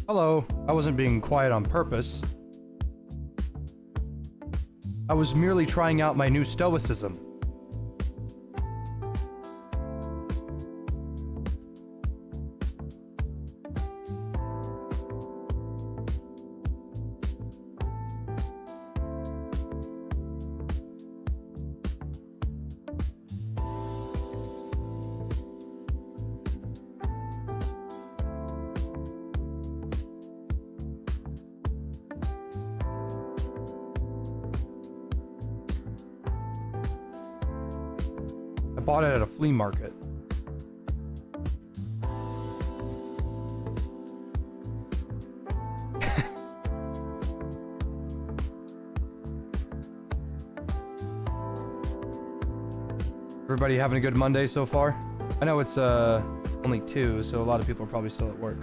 Hello, I wasn't being quiet on purpose. I was merely trying out my new stoicism. I bought it at a flea market. Everybody having a good Monday so far? I know it's only 2, so a lot of people are probably still at work.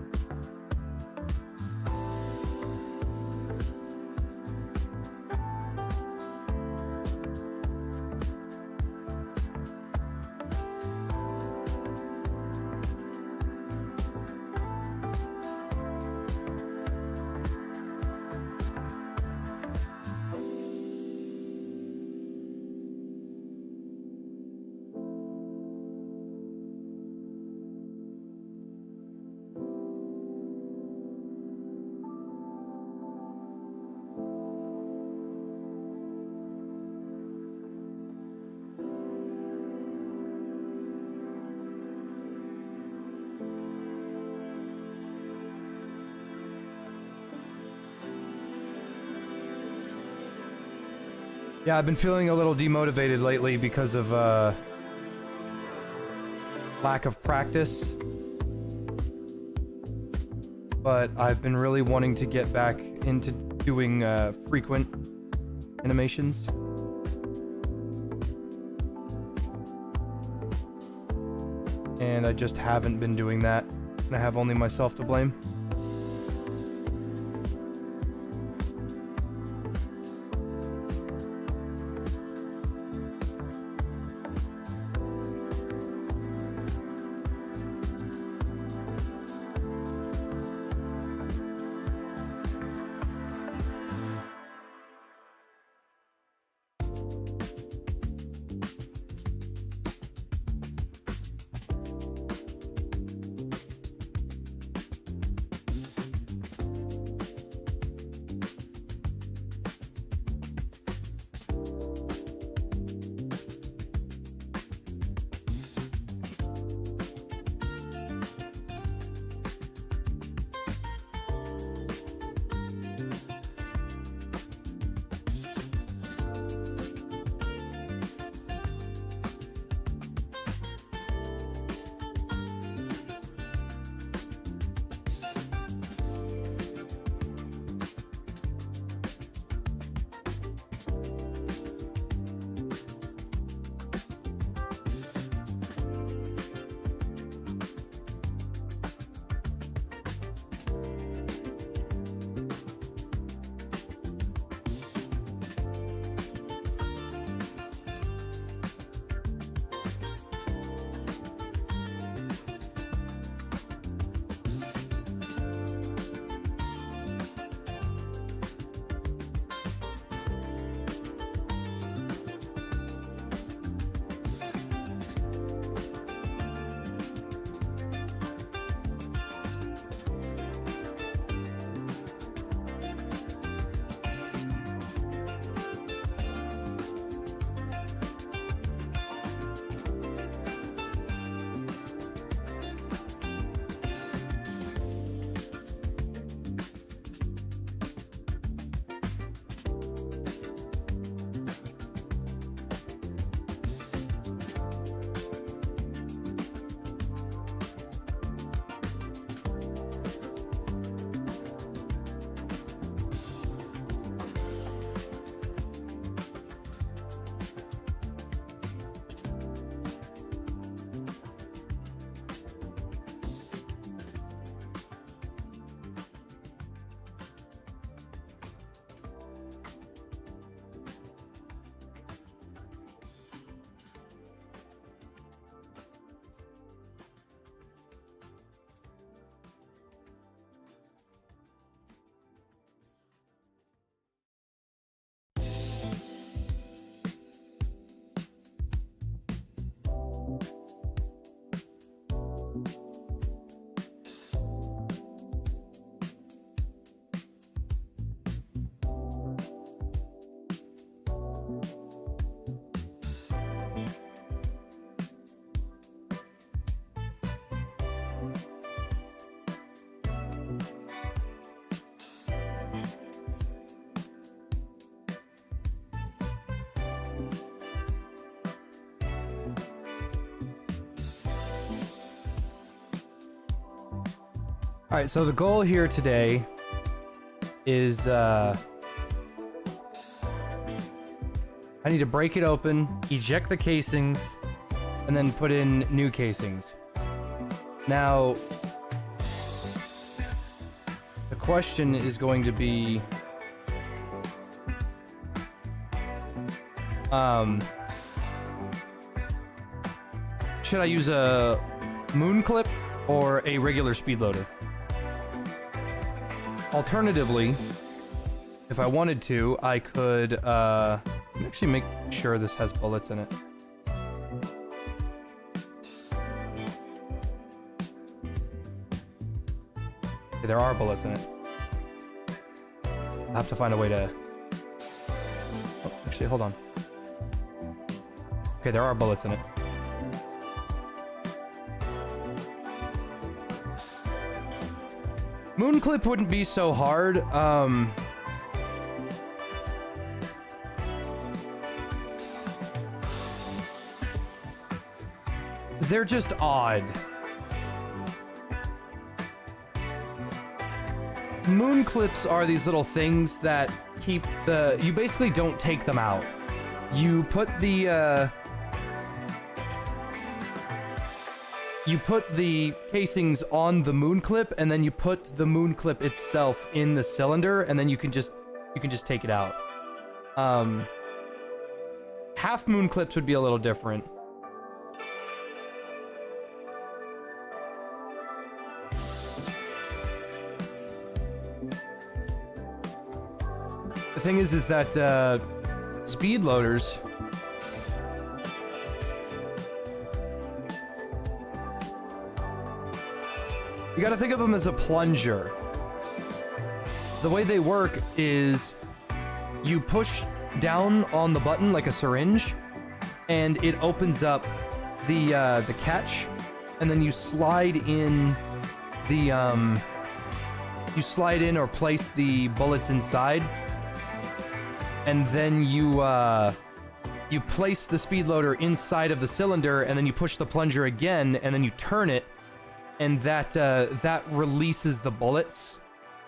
Yeah, I've been feeling a little demotivated lately because of lack of practice. But I've been really wanting to get back into doing frequent animations. And I just haven't been doing that. And I have only myself to blame. Alright, so the goal here today is, I need to break it open, eject the casings, and then put in new casings. Now, the question is going to be, should I use a moon clip or a regular speed loader? Alternatively, if I wanted to, I could actually make sure this has bullets in it. Okay, there are bullets in it. I'll have to find a way to... Oh, actually, hold on. Okay, there are bullets in it. Moon clip wouldn't be so hard. They're just odd. Moon clips are these little things that keep the... You basically don't take them out. You put the, You put the casings on the moon clip, and then you put the moon clip itself in the cylinder, and then you can just take it out. Half moon clips would be a little different. The thing is that speed loaders... You gotta think of them as a plunger. The way they work is you push down on the button like a syringe, and it opens up the catch, and then you slide in the you slide in or place the bullets inside, and then you place the speed loader inside of the cylinder, and then you push the plunger again, and then you turn it. And that releases the bullets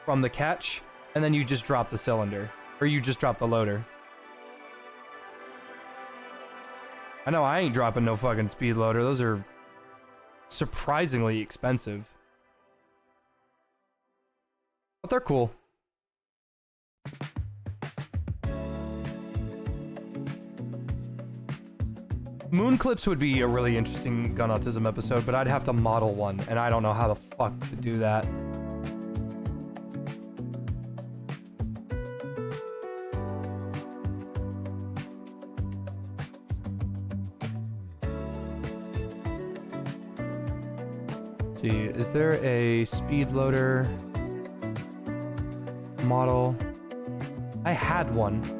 from the catch, and then you just drop the cylinder, or you just drop the loader. I know I ain't dropping no fucking speed loader. Those are surprisingly expensive, but they're cool. Moon clips would be a really interesting gun autism episode, but I'd have to model one, and I don't know how the fuck to do that. Let's see, is there a speed loader model? I had one.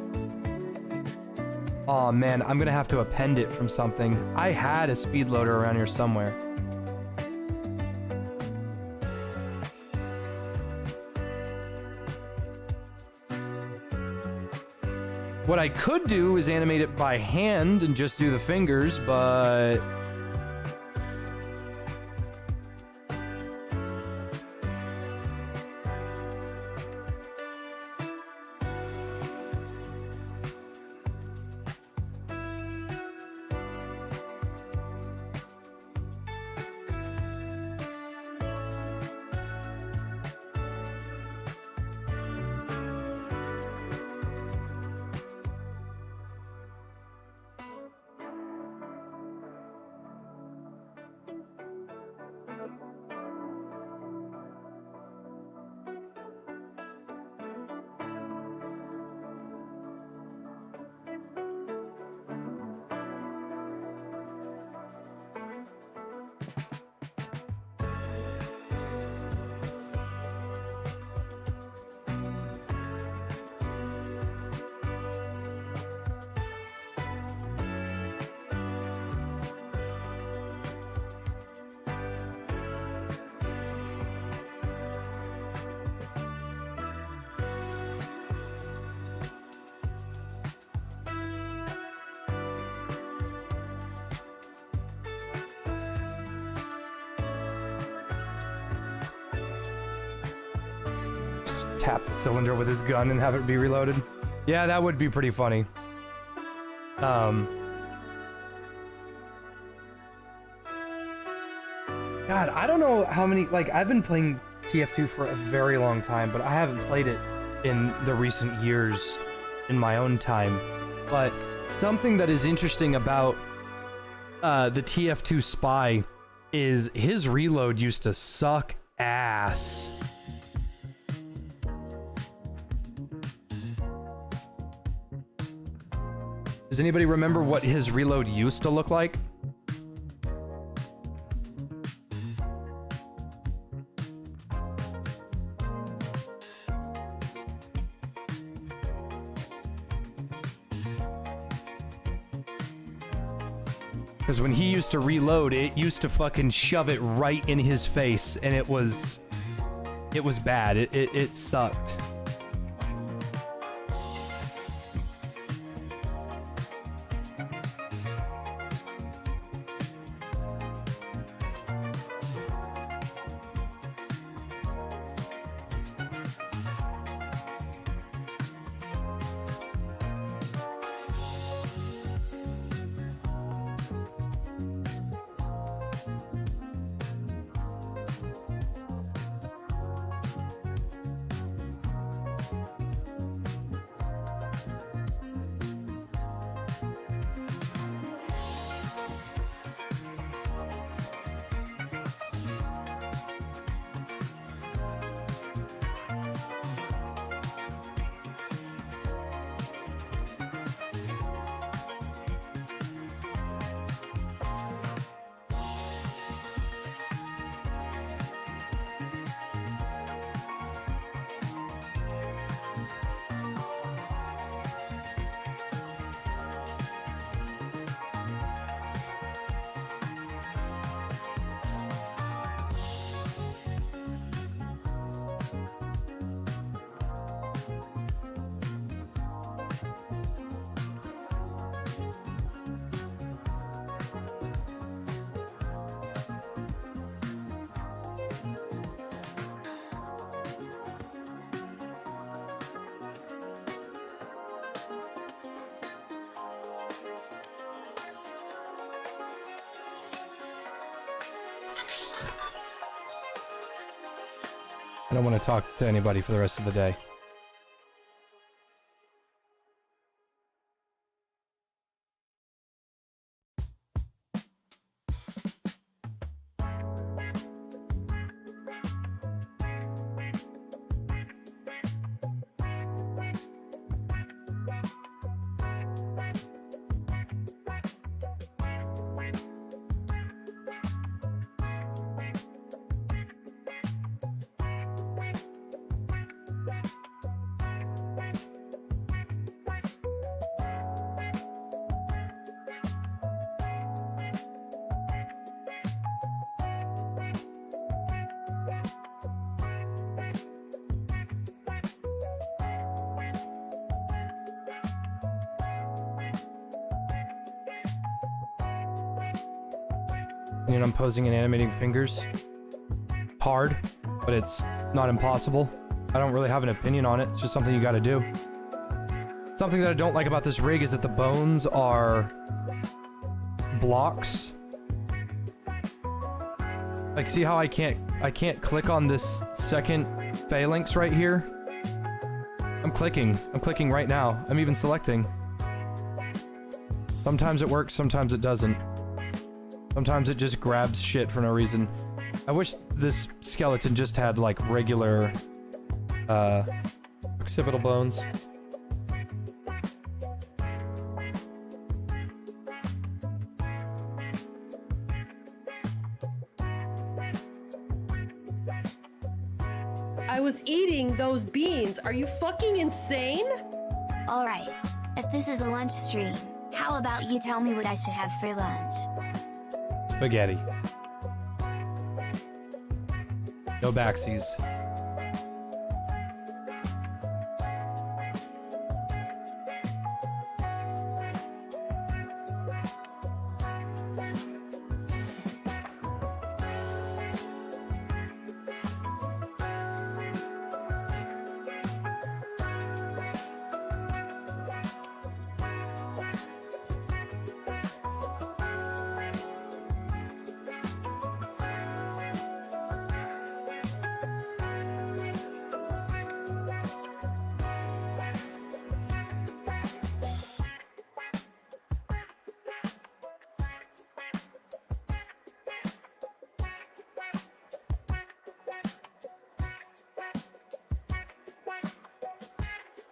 Oh man, I'm gonna have to append it from something. I had a speed loader around here somewhere. What I could do is animate it by hand and just do the fingers, but... Tap the cylinder with his gun and have it be reloaded. Yeah, that would be pretty funny. God, I don't know how many, like, I've been playing TF2 for a very long time, but I haven't played it in the recent years in my own time. But something that is interesting about the TF2 Spy is his reload used to suck ass. Does anybody remember what his reload used to look like? Because when he used to reload, it used to fucking shove it right in his face, and it was bad. It sucked. I don't want to talk to anybody for the rest of the day. You know, I'm posing and animating fingers. Hard, but it's not impossible. I don't really have an opinion on it. It's just something you gotta do. Something that I don't like about this rig is that the bones are blocks. Like, see how I can't click on this second phalanx right here? I'm clicking right now. I'm even selecting. Sometimes it works, sometimes it doesn't. Sometimes it just grabs shit for no reason. I wish this skeleton just had, like, regular, occipital bones. I was eating those beans. Are you fucking insane? Alright. If this is a lunch stream, how about you tell me what I should have for lunch? Spaghetti. No backsies.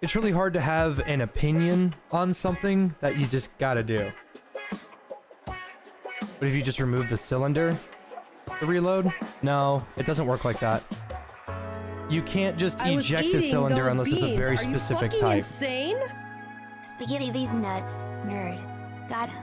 It's really hard to have an opinion on something that you just gotta do. But if you just remove the cylinder to reload? No, it doesn't work like that. You can't just eject the cylinder unless it's a very specific type. Are you fucking insane? Spaghetti these nuts, nerd. Got him.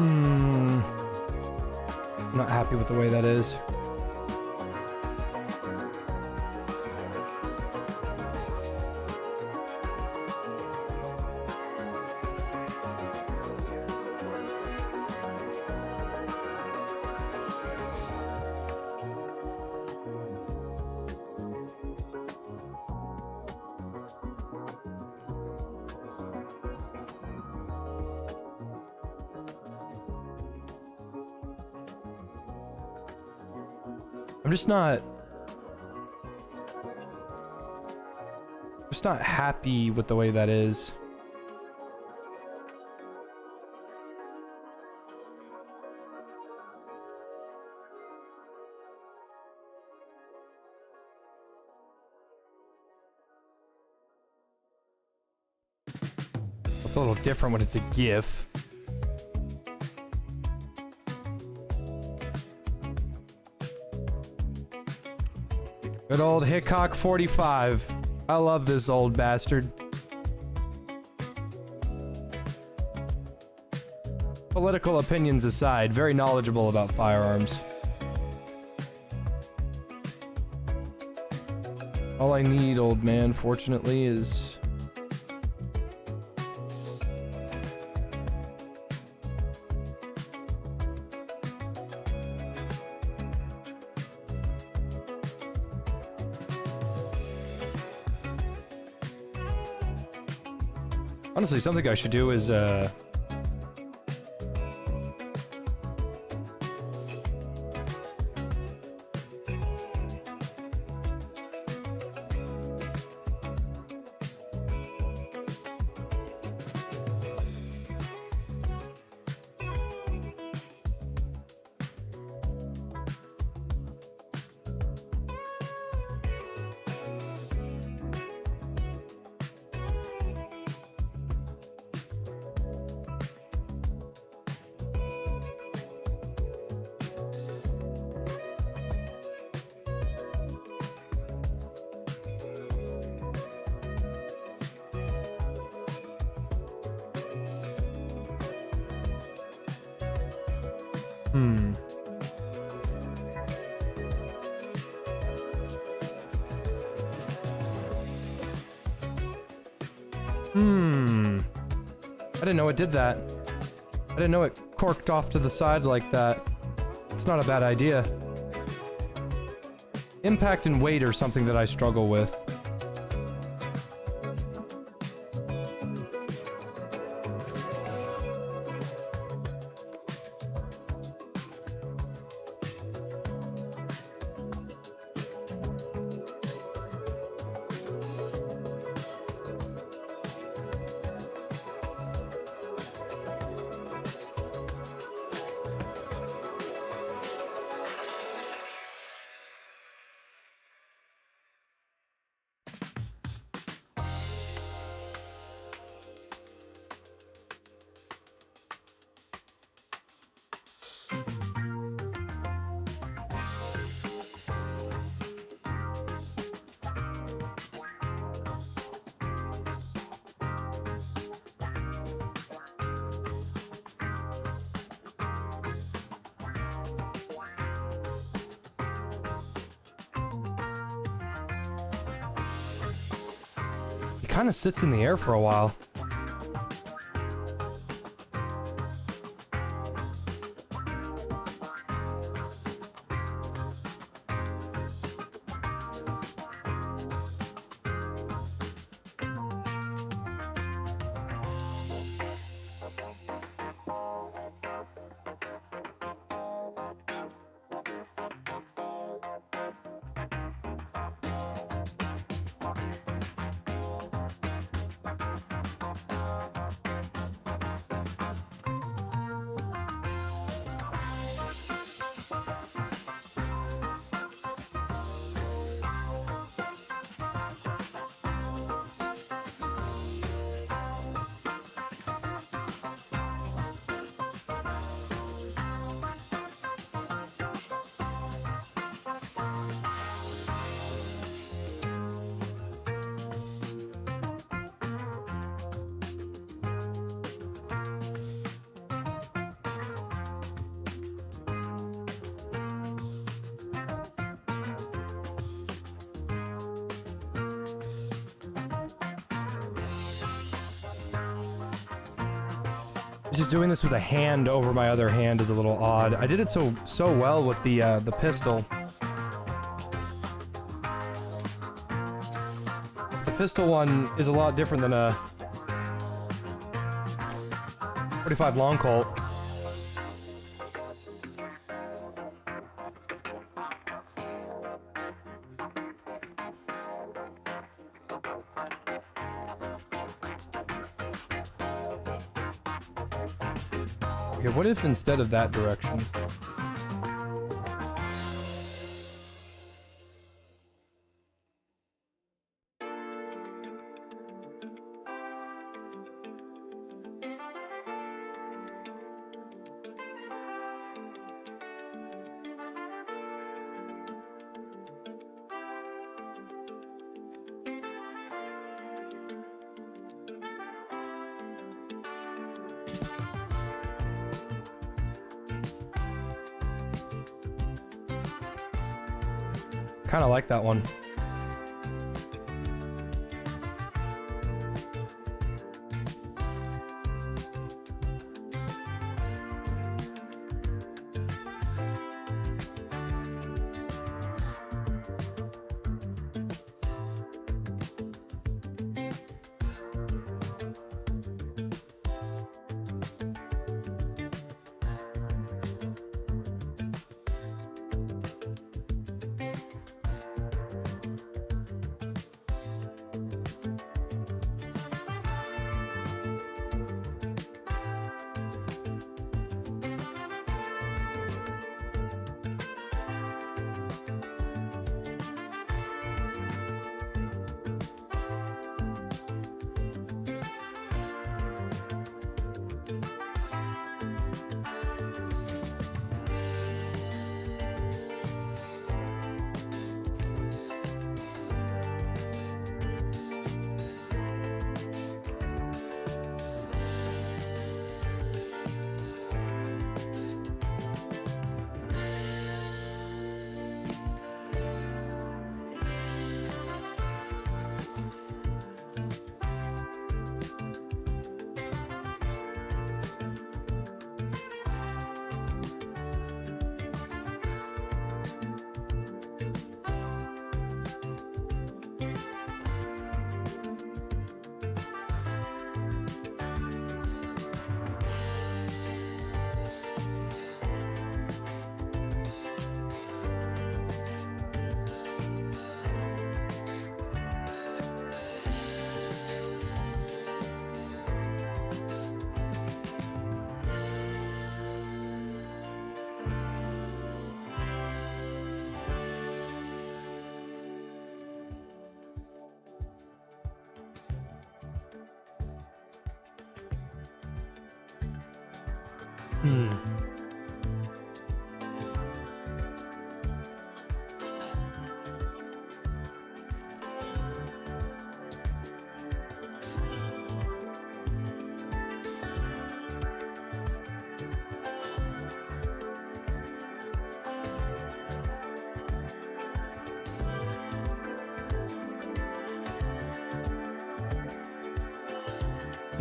I'm not happy with the way that is. I'm just not happy with the way that is. It's a little different when it's a GIF. Good old Hickok 45. I love this old bastard. Political opinions aside, very knowledgeable about firearms. All I need, old man, fortunately, is... Honestly, something I should do is, I didn't know it did that. I didn't know it corked off to the side like that. It's not a bad idea. Impact and weight are something that I struggle with. Kind of sits in the air for a while. Just doing this with a hand over my other hand is a little odd. I did it so well with the pistol. The pistol one is a lot different than a 45 long Colt. Okay, what if instead of that direction? Kind of like that one.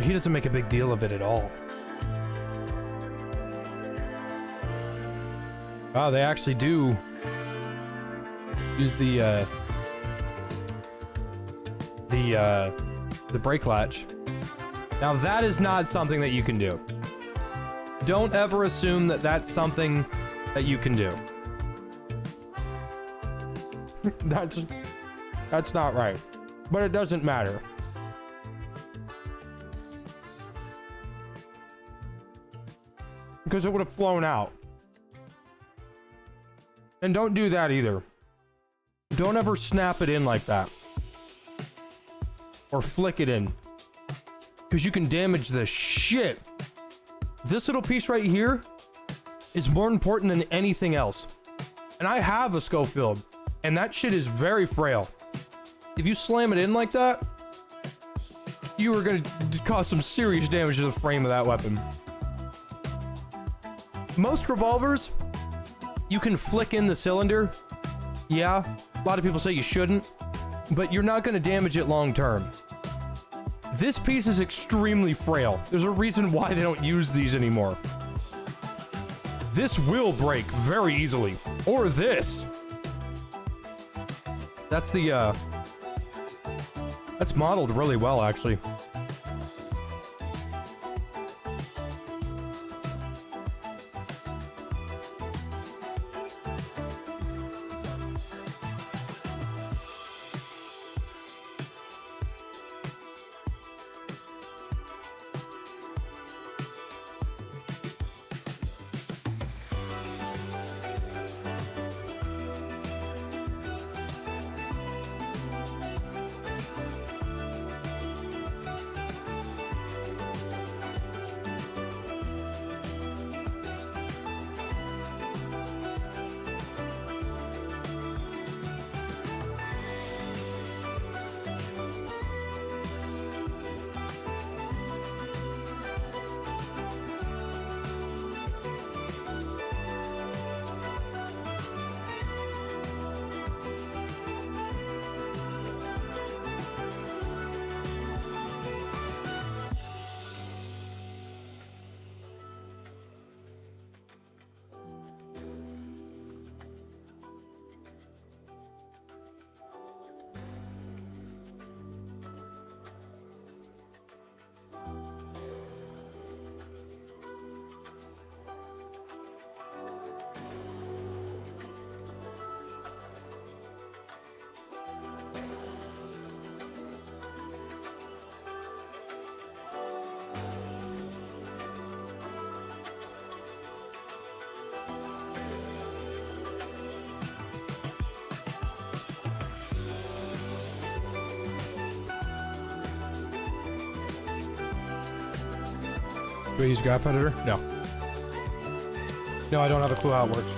He doesn't make a big deal of it at all. Oh, they actually do use the brake latch. Now that is not something that you can do. Don't ever assume that that's something that you can do. That's not right. But it doesn't matter. Because it would have flown out. And don't do that either. Don't ever snap it in like that. Or flick it in. Because you can damage the shit. This little piece right here is more important than anything else. And I have a Schofield. And that shit is very frail. If you slam it in like that, you are going to cause some serious damage to the frame of that weapon. Most revolvers, you can flick in the cylinder. Yeah, a lot of people say you shouldn't, but you're not going to damage it long term. This piece is extremely frail. There's a reason why they don't use these anymore. This will break very easily. Or this. That's the, that's modeled really well, actually. Do I use graph editor? No. No, I don't have a clue how it works.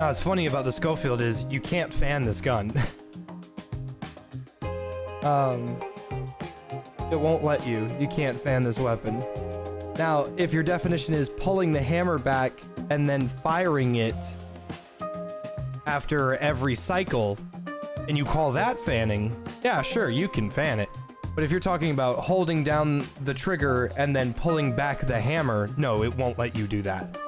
Now, what's funny about the Schofield is you can't fan this gun. It won't let you. You can't fan this weapon. Now, if your definition is pulling the hammer back and then firing it after every cycle, and you call that fanning, yeah, sure, you can fan it. But if you're talking about holding down the trigger and then pulling back the hammer, no, it won't let you do that.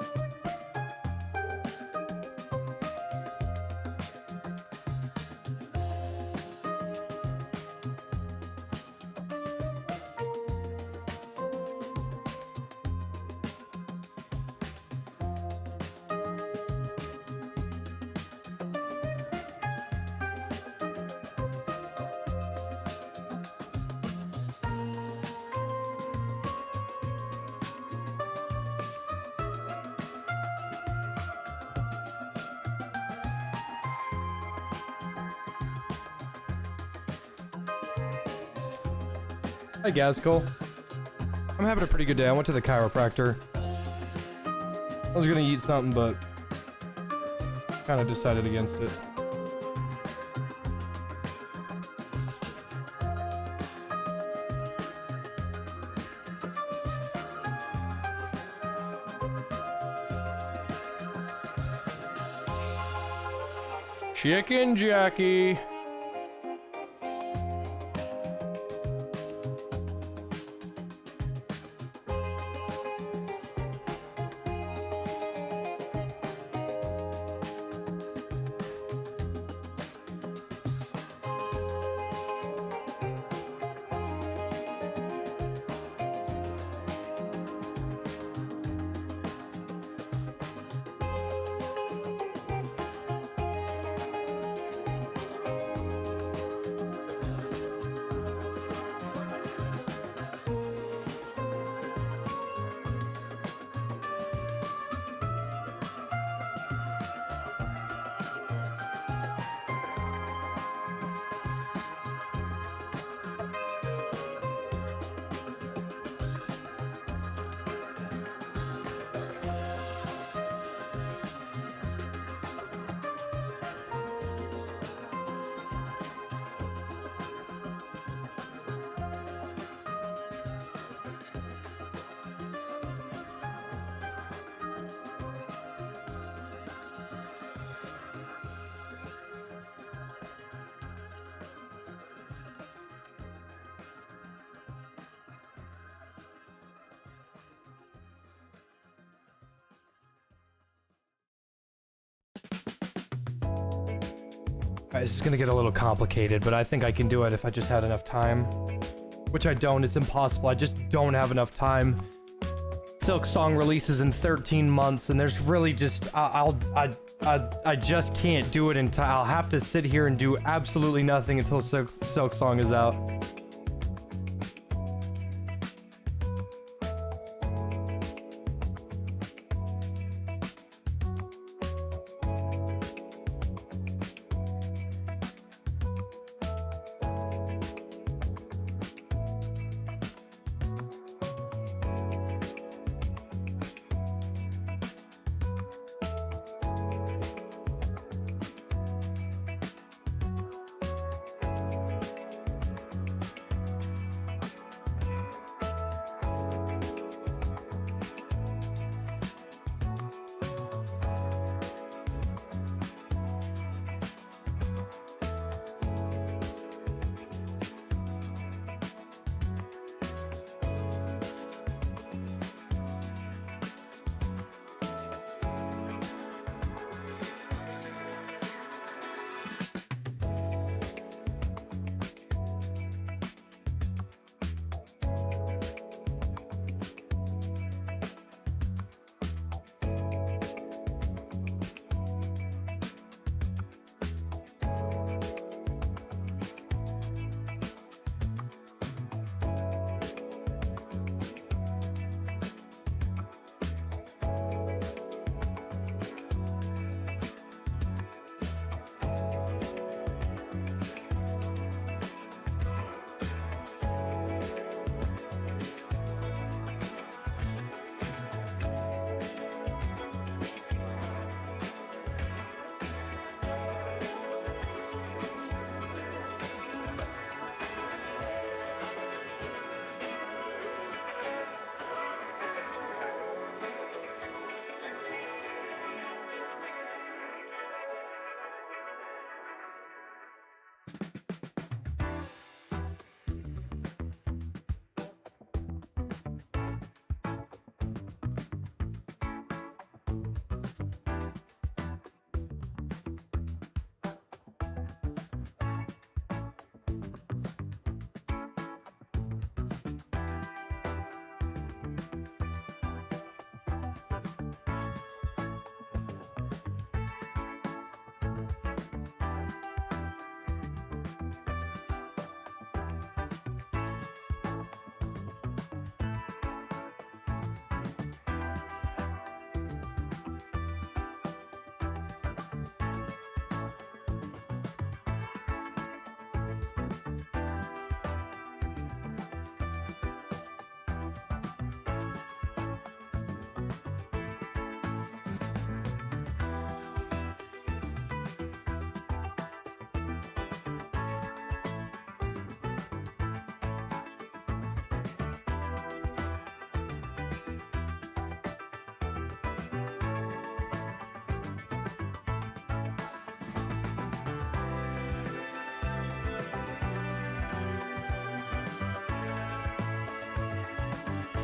Hi, Gazkul. I'm having a pretty good day. I went to the chiropractor. I was gonna eat something, but kind of decided against it. Chicken Jackie. Alright, this is gonna get a little complicated, but I think I can do it if I just had enough time. Which I don't, it's impossible, I just don't have enough time. Silk Song releases in 13 months, and there's really just, I just can't do it in time. I'll have to sit here and do absolutely nothing until Silk Song is out.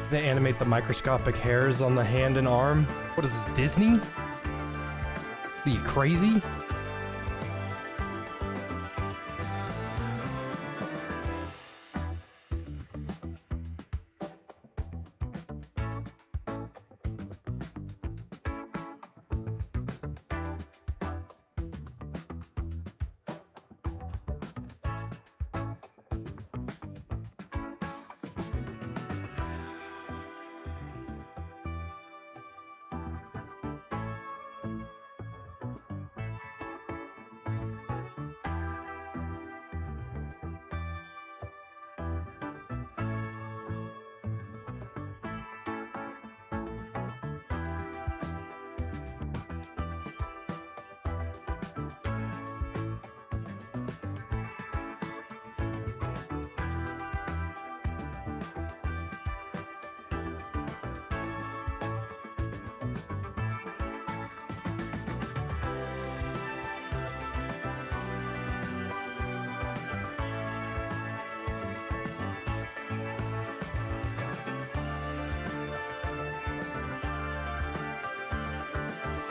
They animate the microscopic hairs on the hand and arm. What is this, Disney? Are you crazy?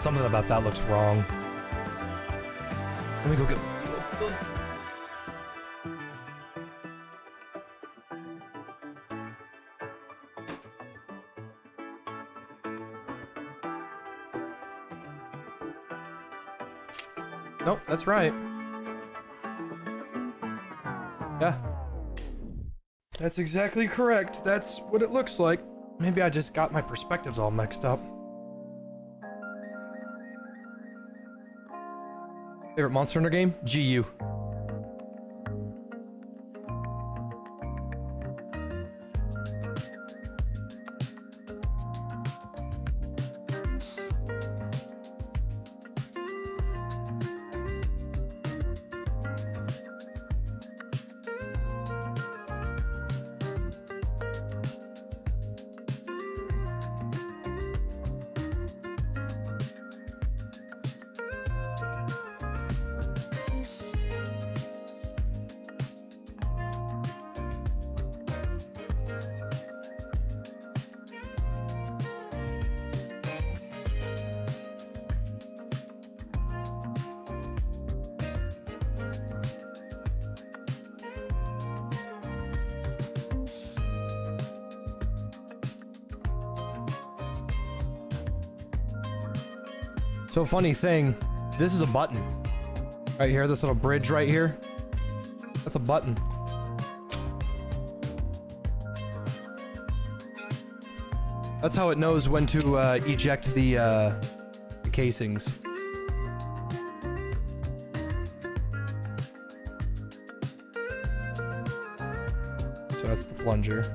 Something about that looks wrong. Let me go get... Nope, that's right. Yeah. That's exactly correct. That's what it looks like. Maybe I just got my perspectives all mixed up. Favorite Monster Hunter game? GU. So funny thing, this is a button. Right here, this little bridge right here. That's a button. That's how it knows when to eject the casings. So that's the plunger.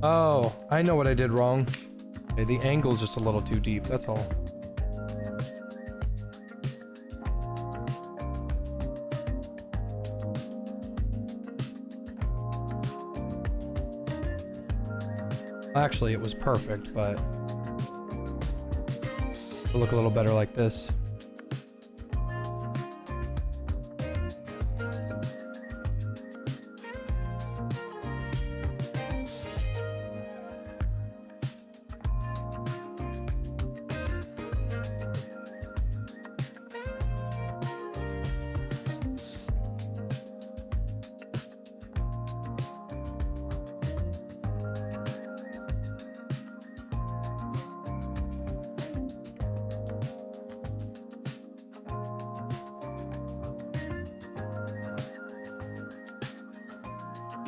Oh, I know what I did wrong. Okay, the angle's just a little too deep, that's all. Actually, it was perfect, but it'll look a little better like this.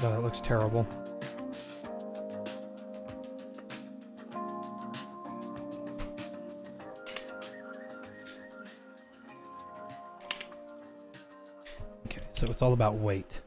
Oh, that looks terrible. Okay, so it's all about weight.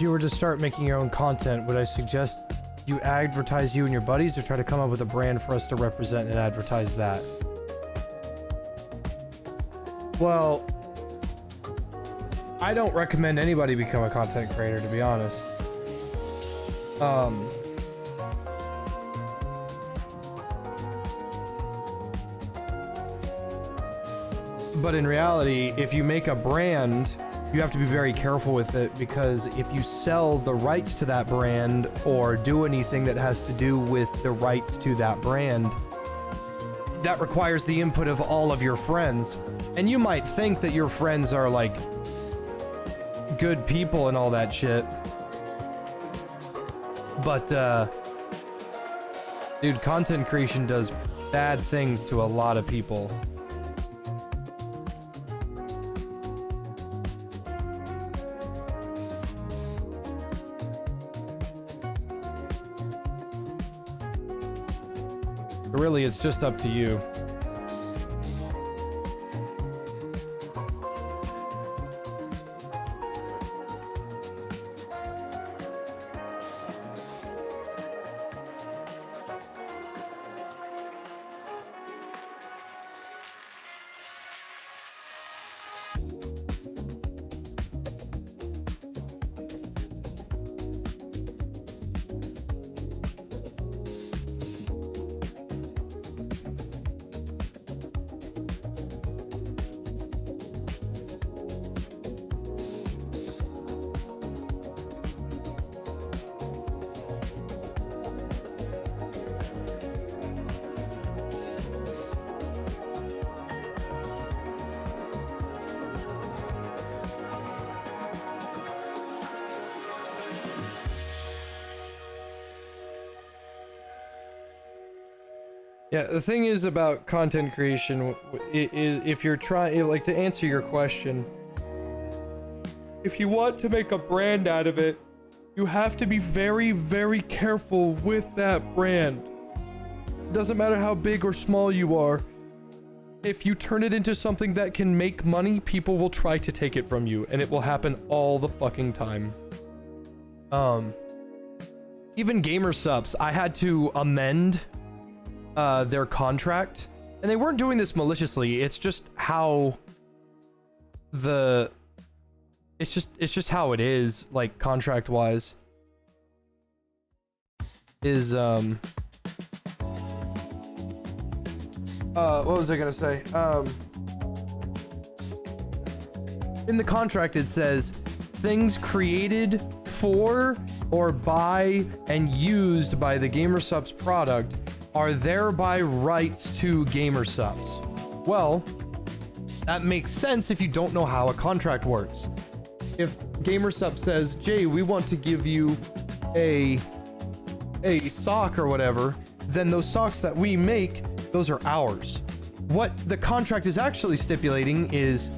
if you were to start making your own content, would I suggest you advertise you and your buddies, or try to come up with a brand for us to represent and advertise that? Well, I don't recommend anybody become a content creator, to be honest. But in reality, if you make a brand, you have to be very careful with it, because if you sell the rights to that brand or do anything that has to do with the rights to that brand, that requires the input of all of your friends. And you might think that your friends are like good people and all that shit, but dude, content creation does bad things to a lot of people. Really, it's just up to you. Yeah, the thing is about content creation, if you're trying, like, to answer your question, if you want to make a brand out of it, you have to be very, very careful with that brand. It doesn't matter how big or small you are. If you turn it into something that can make money, people will try to take it from you, and it will happen all the fucking time. Even gamer subs, I had to amend their contract, and they weren't doing this maliciously. It's just how it's just how it is, like, contract wise, is what was I gonna say? In the contract it says things created for or by and used by the GamerSupps product are thereby rights to GamerSupps. Well, that makes sense if you don't know how a contract works. If GamerSupps says, Jay, we want to give you a sock or whatever, then those socks that we make, those are ours. What the contract is actually stipulating is,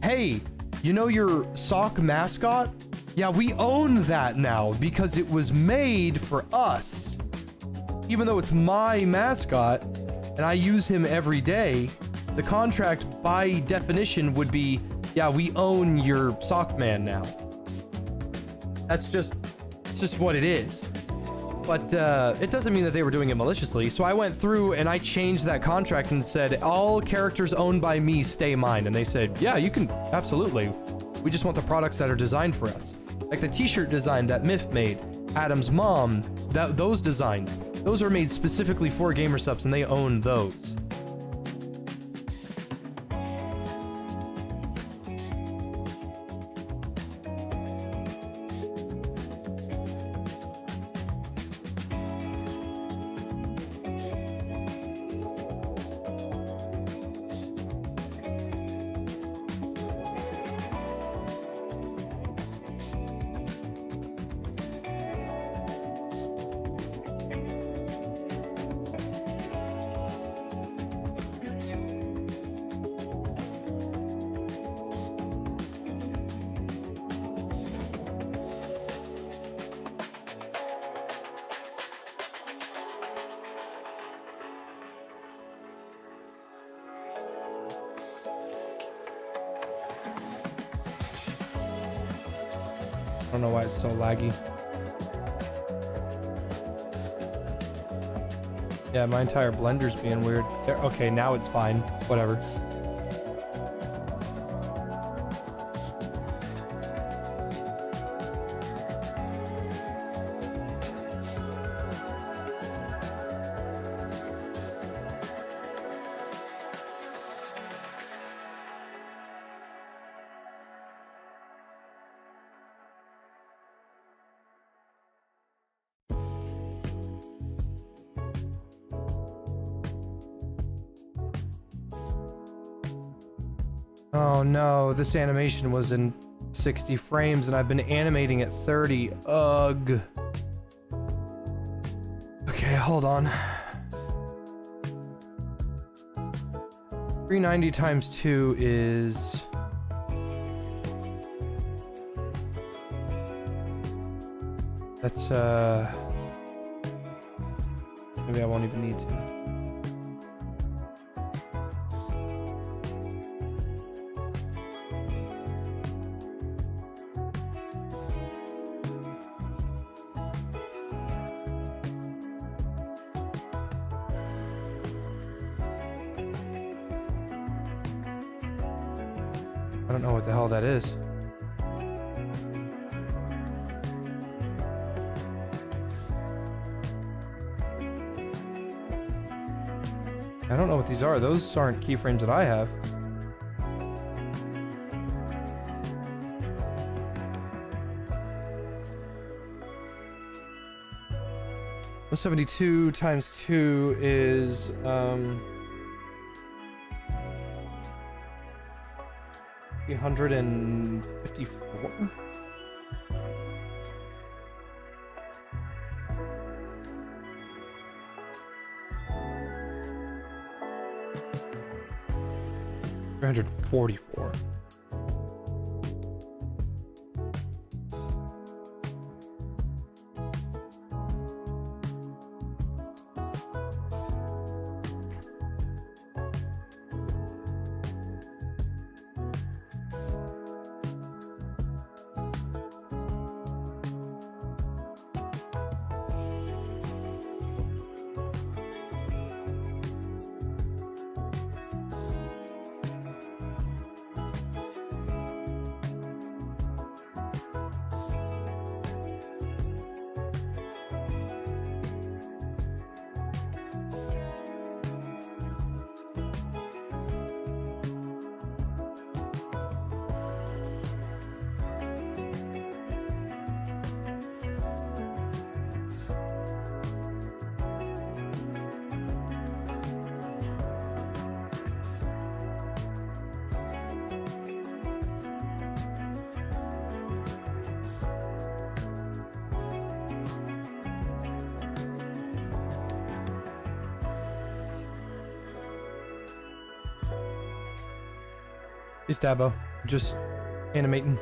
hey, you know your sock mascot? Yeah, we own that now because it was made for us. Even though it's my mascot and I use him every day, the contract by definition would be, yeah, we own your sock man now. That's just what it is. But it doesn't mean that they were doing it maliciously. So I went through and I changed that contract and said, all characters owned by me stay mine. And they said, yeah, you can, absolutely. We just want the products that are designed for us. Like the t-shirt design that Myth made, Adam's mom, those designs, those are made specifically for GamerSupps and they own those. don't know why it's so laggy. Yeah, my entire blender's being weird. There, okay, now it's fine. Whatever. Oh no, this animation was in 60 frames and I've been animating at 30. Ugh. Okay, hold on. 390 times 2 is... That's, maybe I won't even need to. I don't know what the hell that is. I don't know what these are. Those aren't keyframes that I have. The 72 times 2 is 354? $344. He's Dabo, just animating.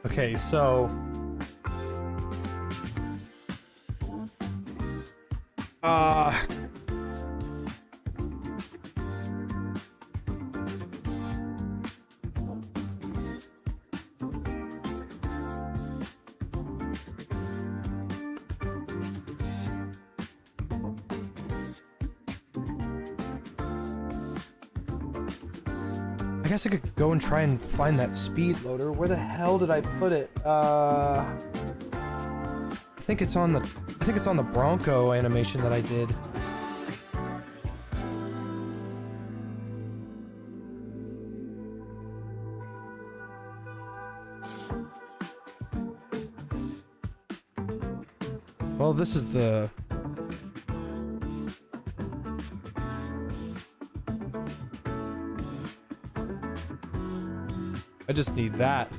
Okay, so I guess I could go and try and find that speed loader. Where the hell did I put it? I think it's on the Bronco animation that I did. Well, this is the... I just need that.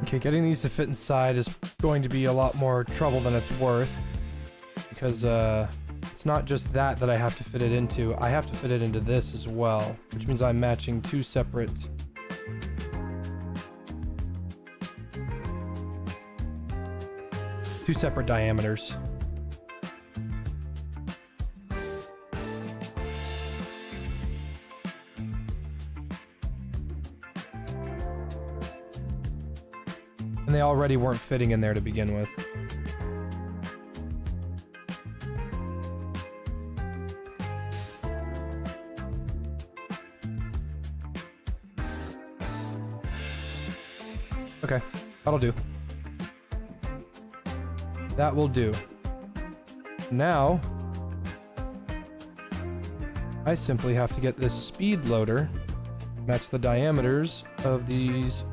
Okay, getting these to fit inside is going to be a lot more trouble than it's worth. Because, it's not just that I have to fit it into. I have to fit it into this as well. Which means I'm matching two separate... diameters. And they already weren't fitting in there to begin with. Okay, that'll do. That will do. Now, I simply have to get this speed loader, match the diameters of these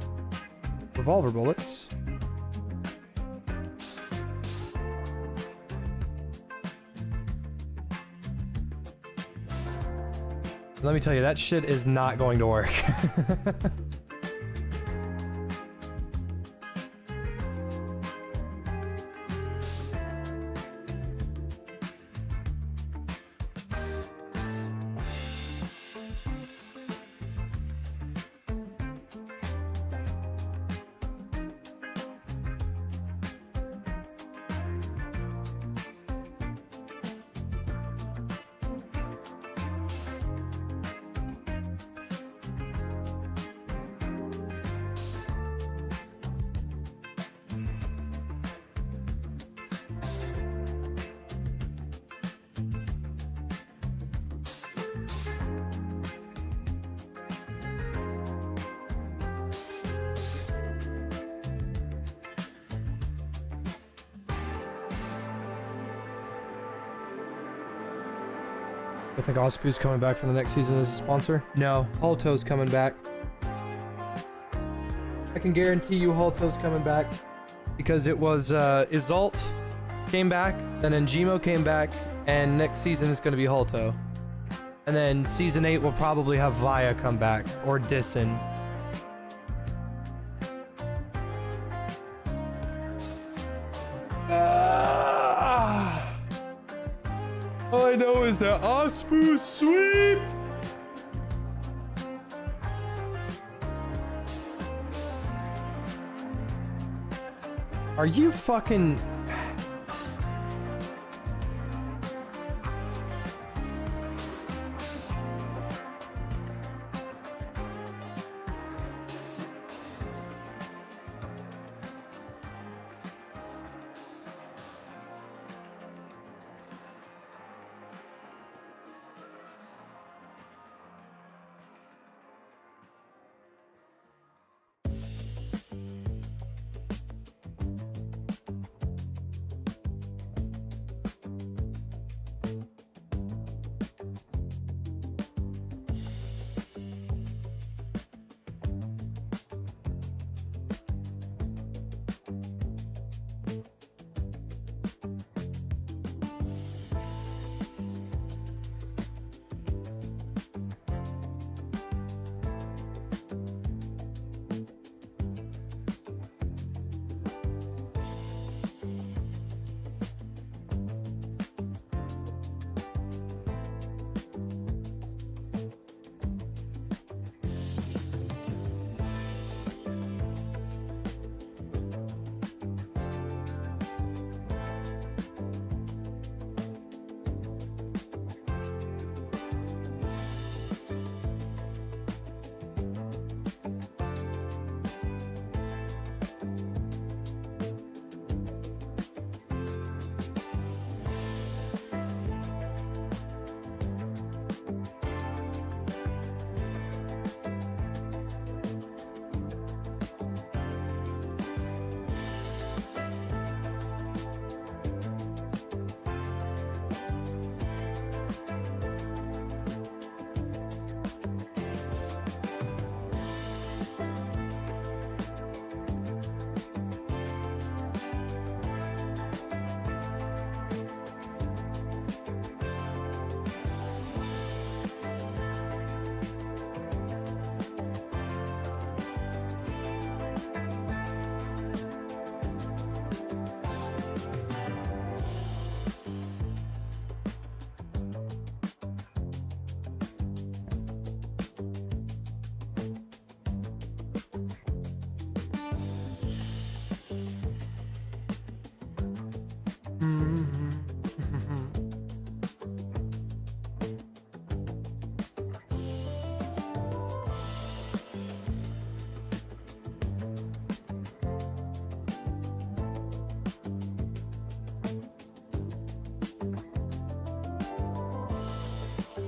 revolver bullets. Let me tell you, that shit is not going to work. I think Ospu's coming back for the next season as a sponsor. No, Halto's coming back. I can guarantee you Halto's coming back. Because it was Isolt came back, then Njimo came back, and next season it's going to be Halto. And then season 8 will probably have Vaya come back, or Dissen. I know is that Ospu's sweep. Are you fucking...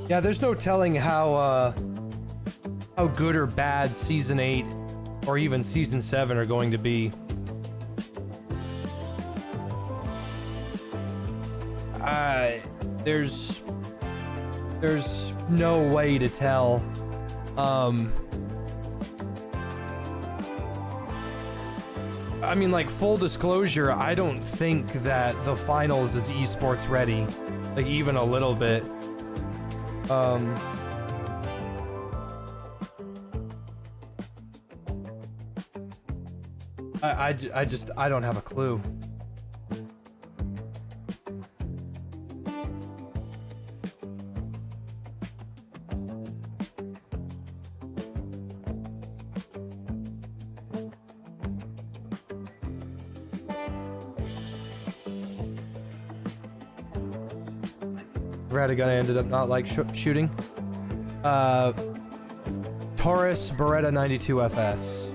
Yeah, there's no telling how good or bad Season 8 or even Season 7 are going to be. There's no way to tell. I mean, like, full disclosure, I don't think that the finals is esports ready, like, even a little bit. I don't have a clue. Gun I ended up not like shooting. Taurus Beretta 92 FS.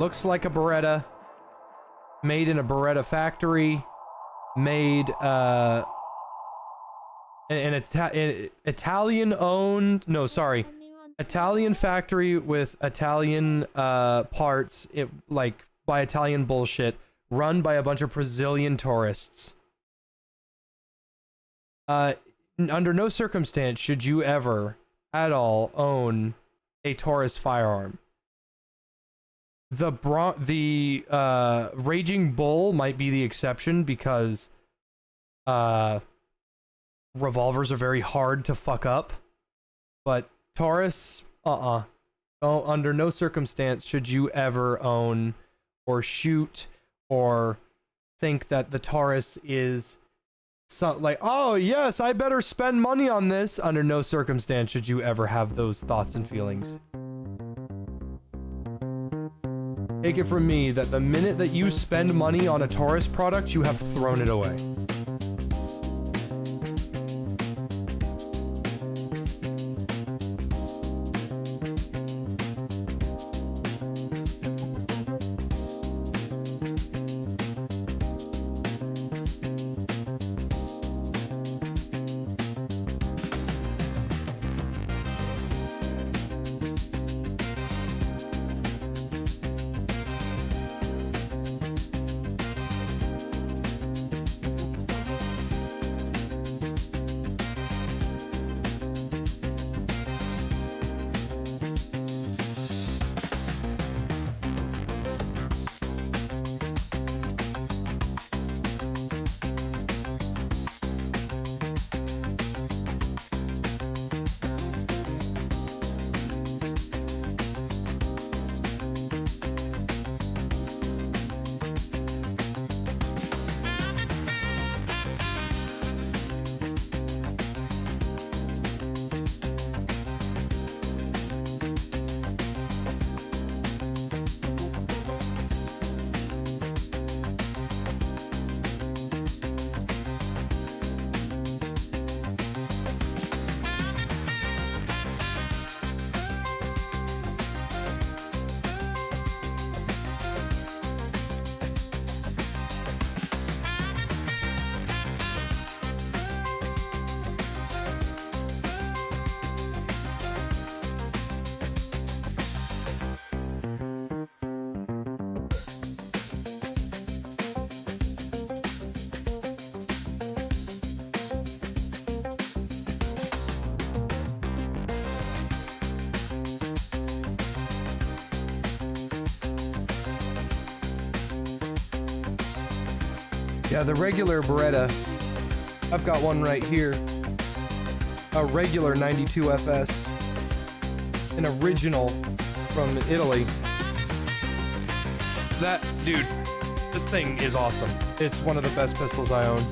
Looks like a Beretta, made in a Beretta factory, made an Italian owned, no, sorry, Italian factory with Italian parts, like by Italian bullshit, run by a bunch of Brazilian tourists. Under no circumstance should you ever at all own a Taurus firearm. The Raging Bull might be the exception because revolvers are very hard to fuck up, but Taurus, don't under no circumstance should you ever own or shoot or think that the Taurus is like, oh yes, I better spend money on this. Under no circumstance should you ever have those thoughts and feelings. Take it from me that the minute that you spend money on a Taurus product, you have thrown it away. Yeah, the regular Beretta, I've got one right here. A regular 92 FS. An original from Italy. That, dude, this thing is awesome. It's one of the best pistols I own.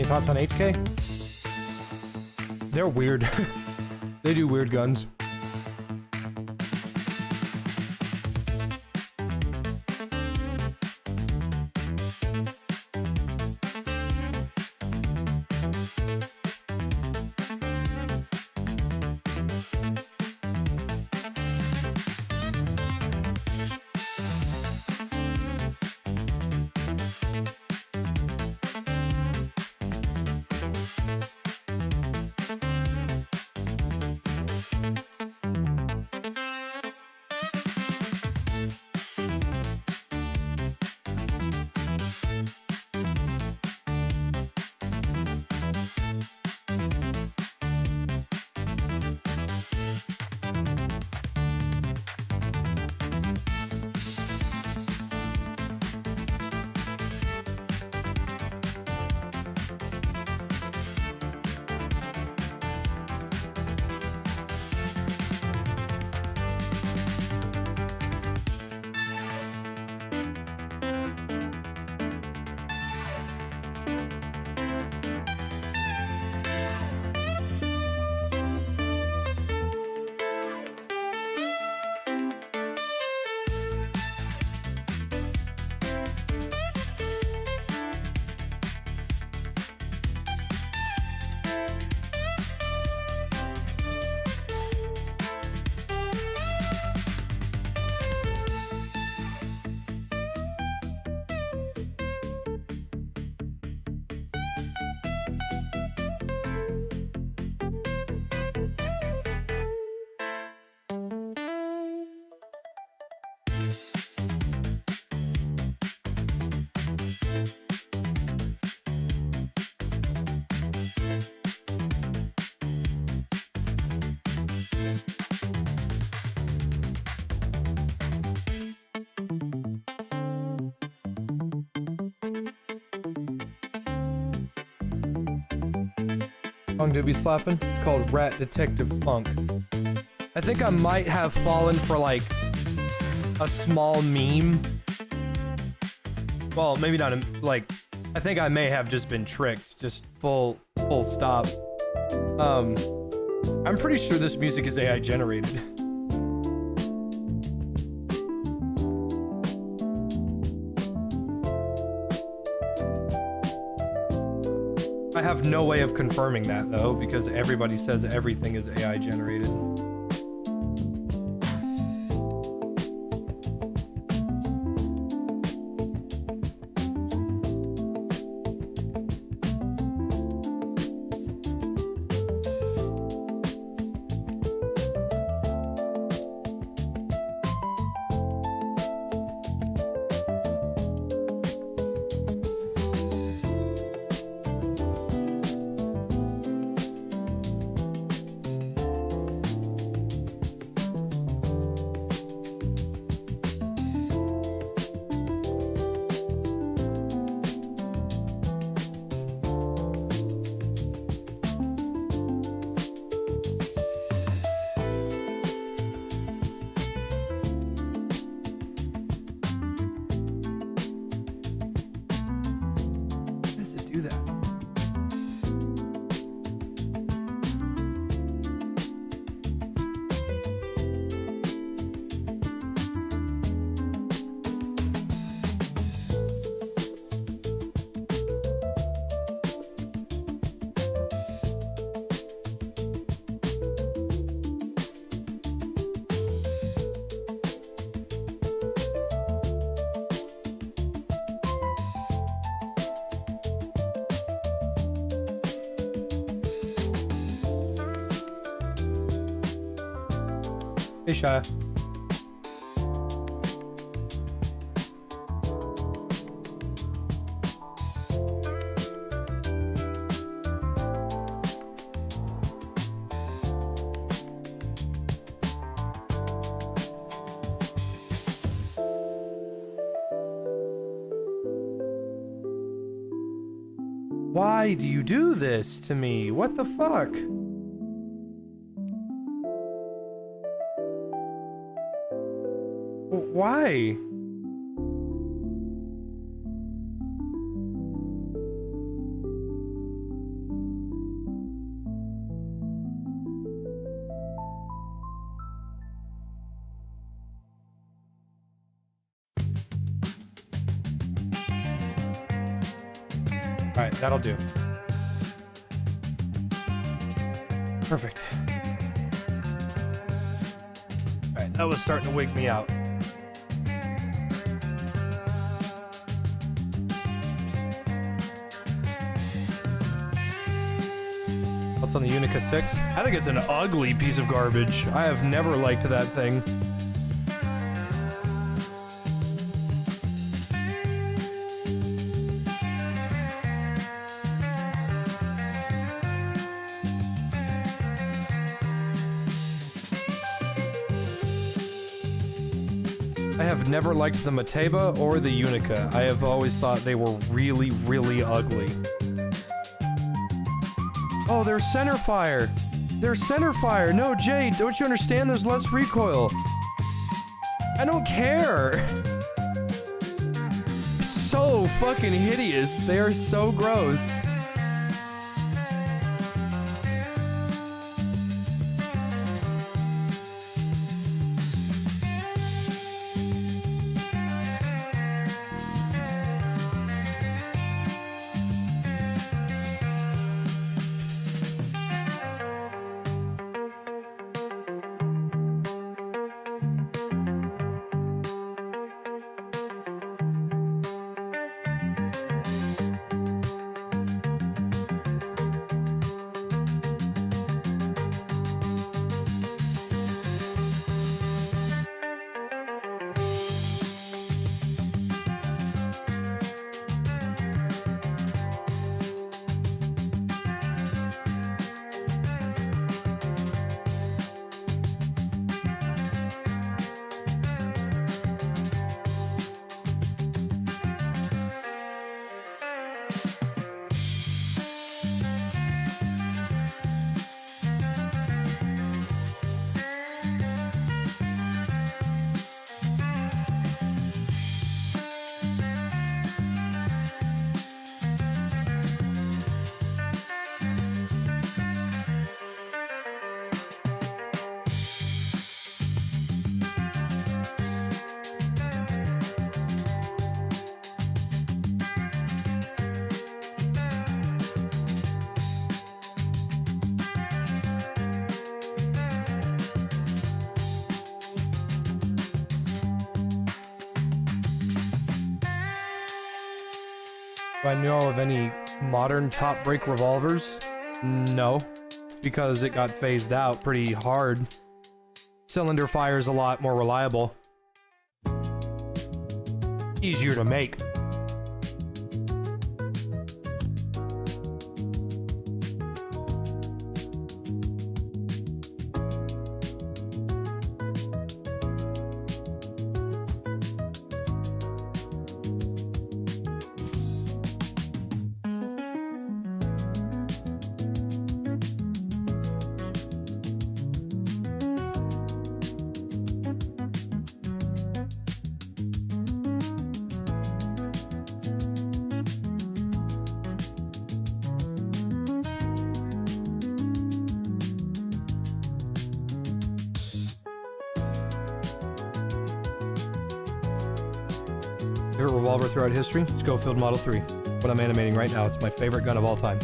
Any thoughts on HK? They're weird. They do weird guns. Song to be slapping? It's called Rat Detective Funk. I think I might have fallen for like a small meme. Well, maybe not like, I think I may have just been tricked, just full stop. I'm pretty sure this music is AI generated. I have no way of confirming that though, because everybody says everything is AI generated. Hey, Shia. Why do you do this to me? What the fuck? Why? Alright, that'll do. Perfect. Alright, that was starting to wig me out. What's on the Unica 6? I think it's an ugly piece of garbage. I have never liked that thing. I have never liked the Mateba or the Unica. I have always thought they were really, really ugly. Oh, they're center fire. They're center fire. No, Jay, don't you understand? There's less recoil. I don't care. So fucking hideous. They are so gross. Do I know of any modern top break revolvers? No, because it got phased out pretty hard. Cylinder fire is a lot more reliable. Easier to make. Favorite revolver throughout history? Schofield Model 3. What I'm animating right now. It's my favorite gun of all time.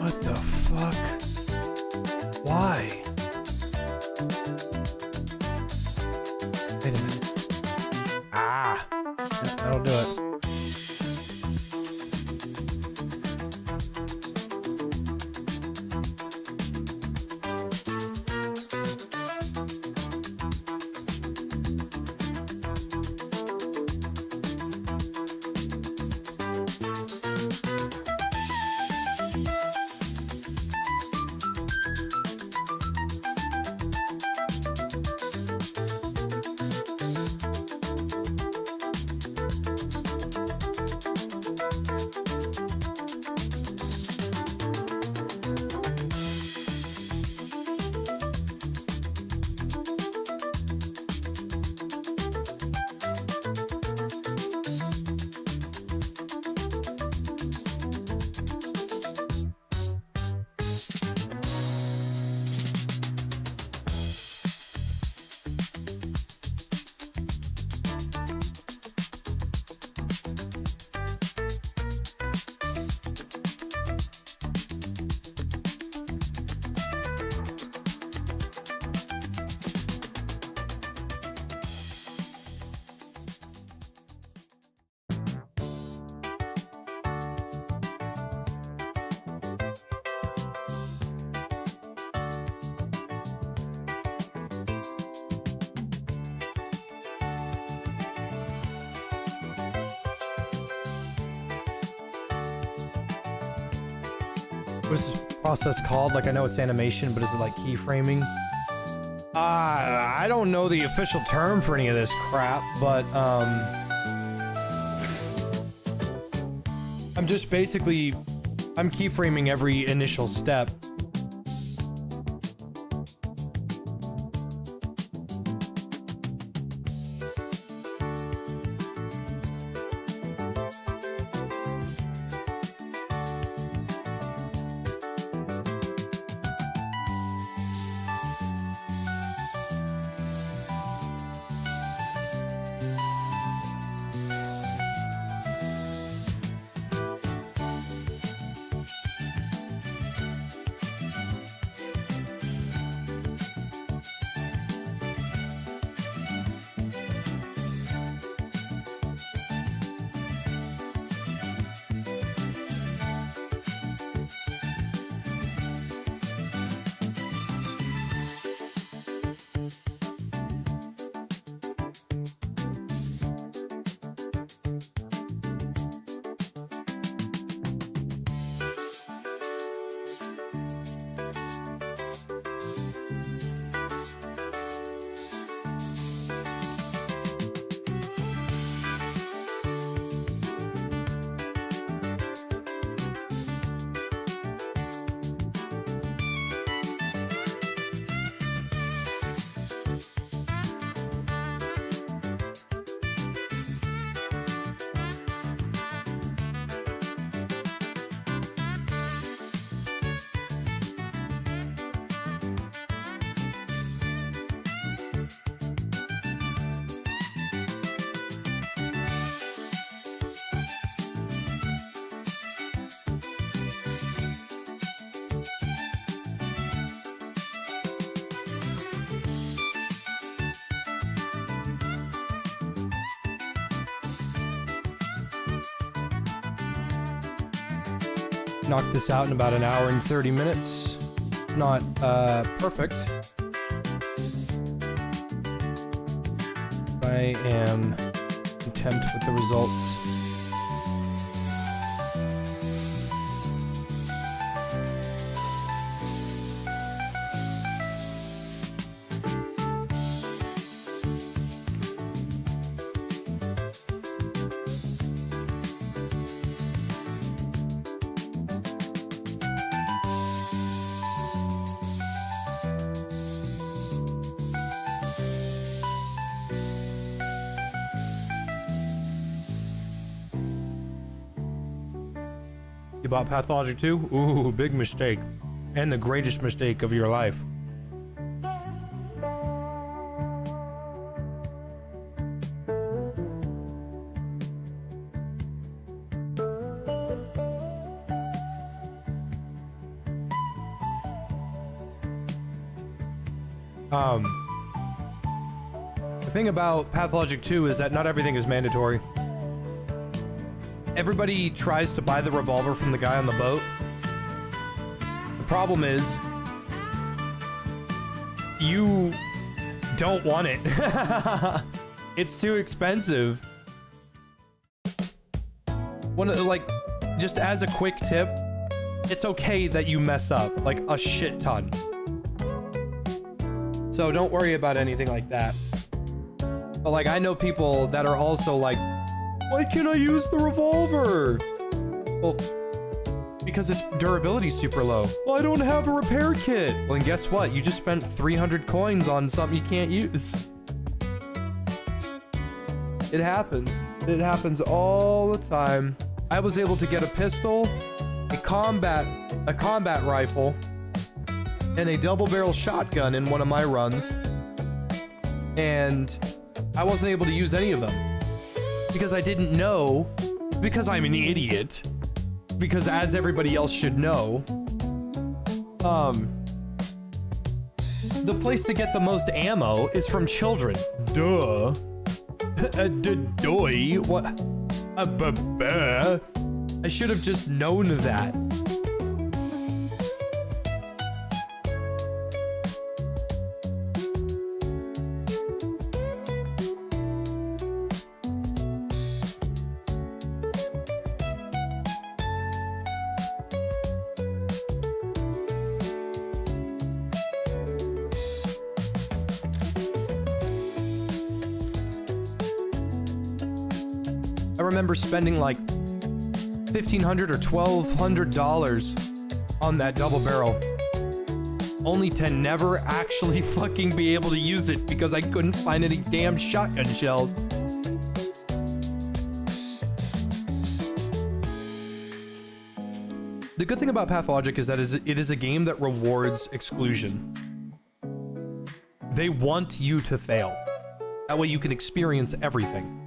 What the fuck? Why? Wait a minute. Ah! Yeah, that'll do it. What's this process called? Like, I know it's animation, but is it like keyframing? I don't know the official term for any of this crap, but I'm just basically, I'm keyframing every initial step. knock this out in about an hour and 30 minutes. It's not perfect. I am content with the results. You bought Pathologic 2? Ooh, big mistake. And the greatest mistake of your life. The thing about Pathologic 2 is that not everything is mandatory. Everybody tries to buy the revolver from the guy on the boat. The problem is, you don't want it. It's too expensive. Just as a quick tip, it's okay that you mess up, like a shit ton. So don't worry about anything like that. But like, I know people that are also like, why can't I use the revolver? Well, because its durability is super low. Well, I don't have a repair kit. Well, and guess what? You just spent 300 coins on something you can't use. It happens. It happens all the time. I was able to get a pistol, a combat rifle, and a double barrel shotgun in one of my runs. And I wasn't able to use any of them. Because I didn't know, because I'm an idiot, because as everybody else should know, the place to get the most ammo is from children. Duh. Doy. What? I should have just known that. I remember spending like $1,500 or $1,200 on that double barrel, only to never actually fucking be able to use it because I couldn't find any damn shotgun shells. The good thing about Pathologic is that it is a game that rewards exclusion. They want you to fail. That way you can experience everything.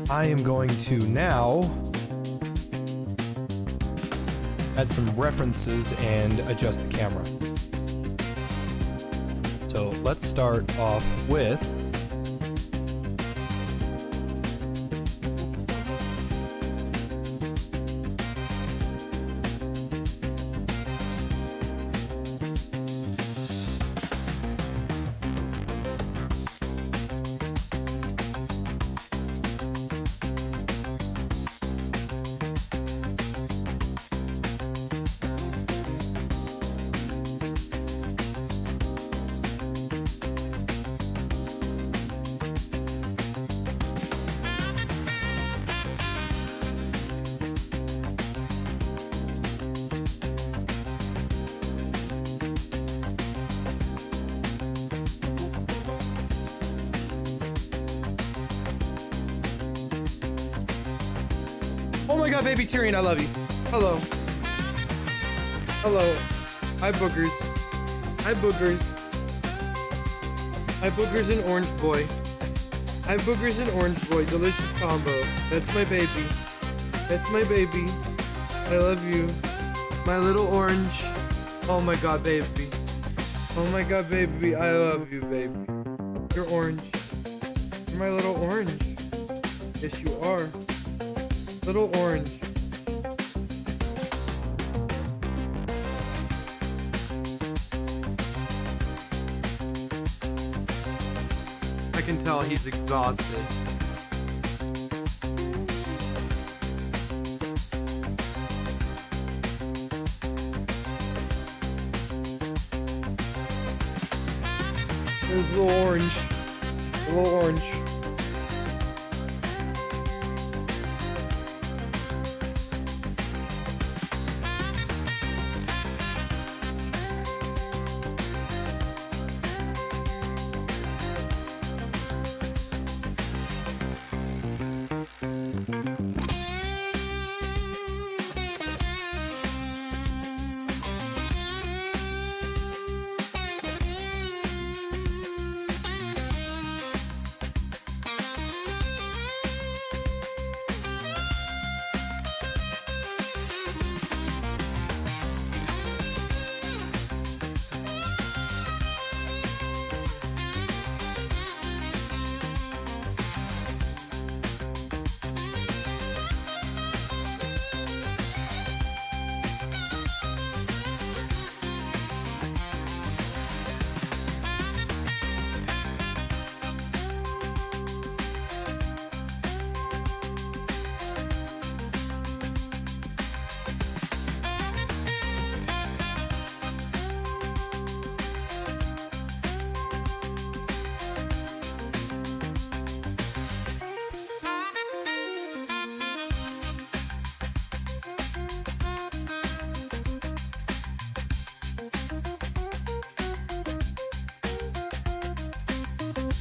I am going to now add some references and adjust the camera. So let's start off with Oh my god, baby Tyrion, I love you. Hello. Hello. Hi, boogers. Hi, boogers. Hi, boogers and orange boy. Hi, boogers and orange boy. Delicious combo. That's my baby. That's my baby. I love you. My little orange. Oh my god, baby. Oh my god, baby. I love you, baby. You're orange. You're my little orange. Yes, you are. Little orange. I can tell he's exhausted. There's a little orange. A little orange.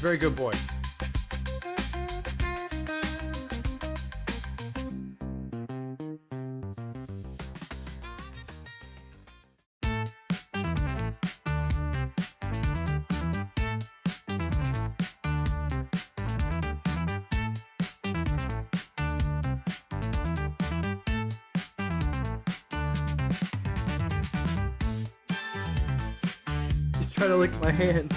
Very good boy. He's trying to lick my hand.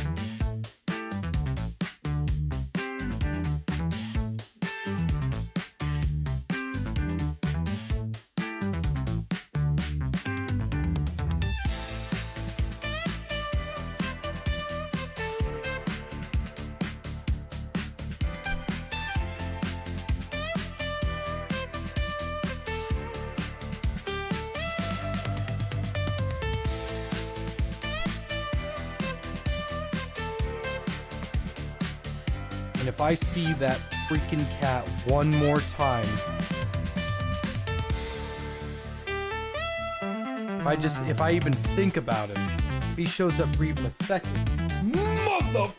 And if I see that freaking cat one more time, if I even think about him, if he shows up for even a second, mother.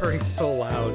Purring so loud.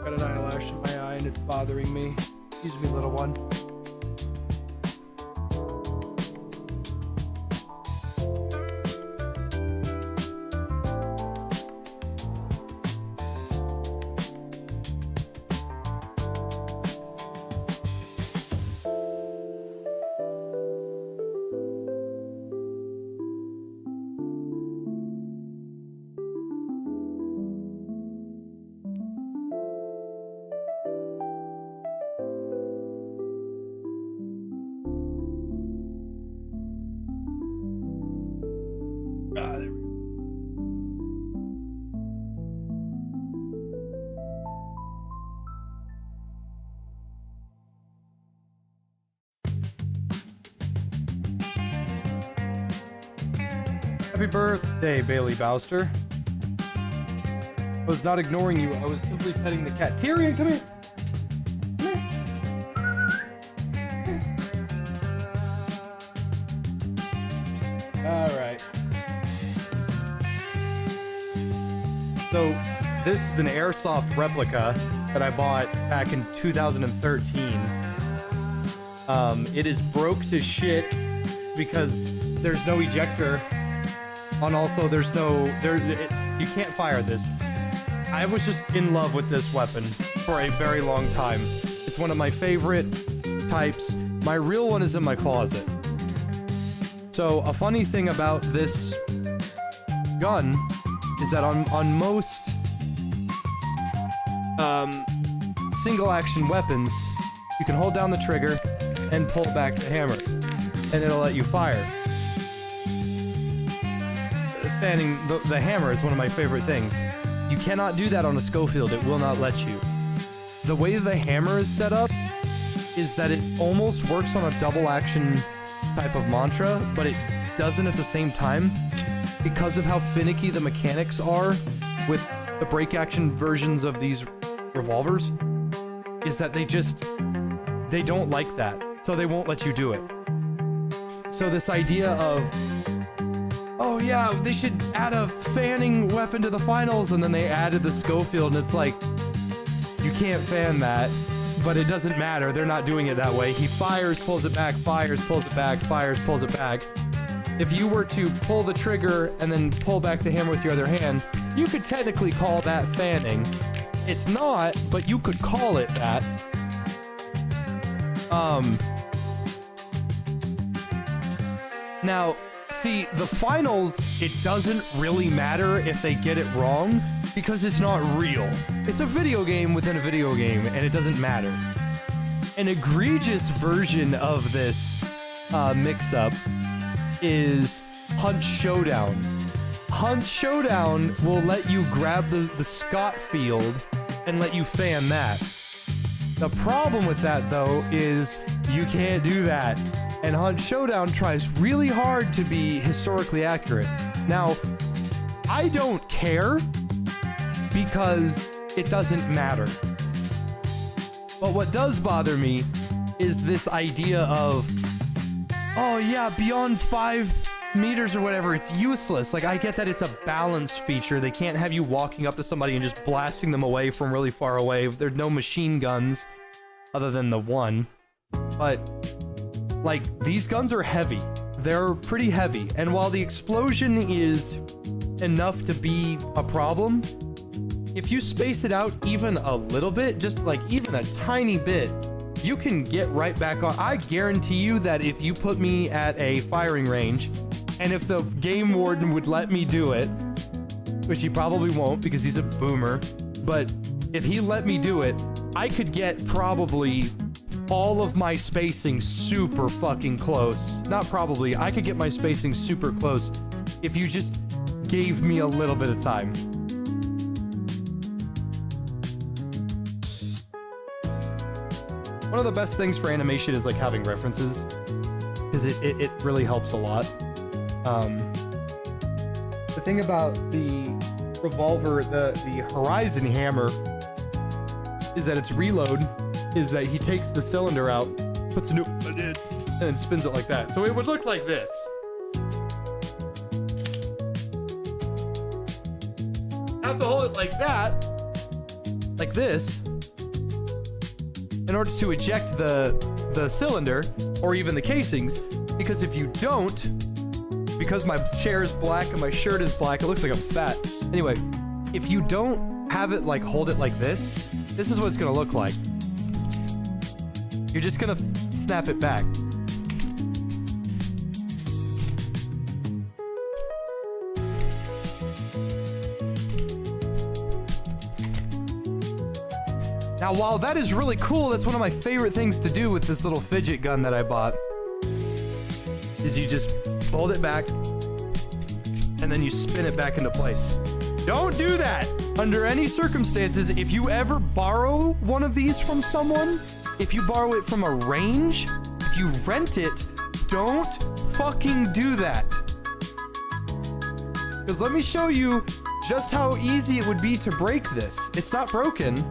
Got an eyelash in my eye and it's bothering me. Excuse me, little one. Ah, there we go. Happy birthday, Bailey Bowster. I was not ignoring you. I was simply petting the cat. Tyrion, come here. Alright. So, this is an airsoft replica that I bought back in 2013. It is broke to shit because there's no ejector. And also, there's no... you can't fire this. I was just in love with this weapon for a very long time. It's one of my favorite types. My real one is in my closet. So, a funny thing about this gun is that on most single action weapons, you can hold down the trigger and pull back the hammer, and it'll let you fire. Fanning the hammer is one of my favorite things. You cannot do that on a Schofield, it will not let you. The way the hammer is set up is that it almost works on a double action type of mantra, but it doesn't at the same time because of how finicky the mechanics are with the break action versions of these revolvers, is that they don't like that, so they won't let you do it. So this idea of, oh yeah, they should add a fanning weapon to the finals, and then they added the Schofield, and it's like, you can't fan that, but it doesn't matter, they're not doing it that way. He fires, pulls it back, fires, pulls it back, fires, pulls it back. if you were to pull the trigger and then pull back the hammer with your other hand, you could technically call that fanning. It's not, but you could call it that. Now, see, the finals, it doesn't really matter if they get it wrong because it's not real. It's a video game within a video game, and it doesn't matter. An egregious version of this mix-up is Hunt Showdown. Hunt Showdown will let you grab the Scott field and let you fan that. The problem with that, though, is you can't do that. And Hunt Showdown tries really hard to be historically accurate. Now, I don't care because it doesn't matter. But what does bother me is this idea of, oh yeah, beyond 5 meters or whatever, it's useless. Like, I get that it's a balance feature. They can't have you walking up to somebody and just blasting them away from really far away. There's no machine guns other than the one. But, like, these guns are heavy. They're pretty heavy. And while the explosion is enough to be a problem, if you space it out even a little bit, just like even a tiny bit, you can get right back on. I guarantee you that if you put me at a firing range, and if the game warden would let me do it, which he probably won't because he's a boomer, but if he let me do it, I could get probably all of my spacing super fucking close. Not probably, I could get my spacing super close if you just gave me a little bit of time. One of the best things for animation is like having references, because it really helps a lot. The thing about the Revolver, the Horizon hammer, is that its reload is that he takes the cylinder out, puts a new in, and spins it like that. So it would look like this. Have to hold it like that, like this, in order to eject the cylinder or even the casings, because if you don't, because my chair is black and my shirt is black, it looks like I'm fat. Anyway, if you don't have it like hold it like this is what it's gonna look like. You're just gonna snap it back. Now, while that is really cool, that's one of my favorite things to do with this little fidget gun that I bought, is you just hold it back, and then you spin it back into place. Don't do that! Under any circumstances, if you ever borrow one of these from someone, if you borrow it from a range, if you rent it, don't fucking do that. Because let me show you just how easy it would be to break this. It's not broken,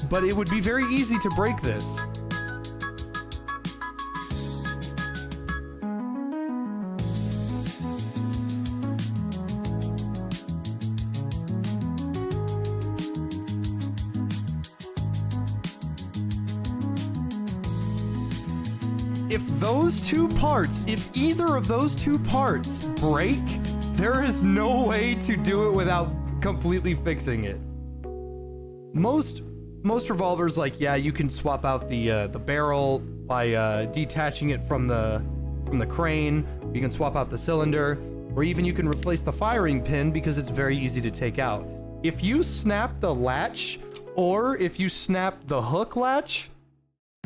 but it would be very easy to break this. If those two parts, if either of those two parts break, there is no way to do it without completely fixing it. Most revolvers, like, yeah, you can swap out the barrel by detaching it from the crane. You can swap out the cylinder, or even you can replace the firing pin because it's very easy to take out. If you snap the latch, or if you snap the hook latch,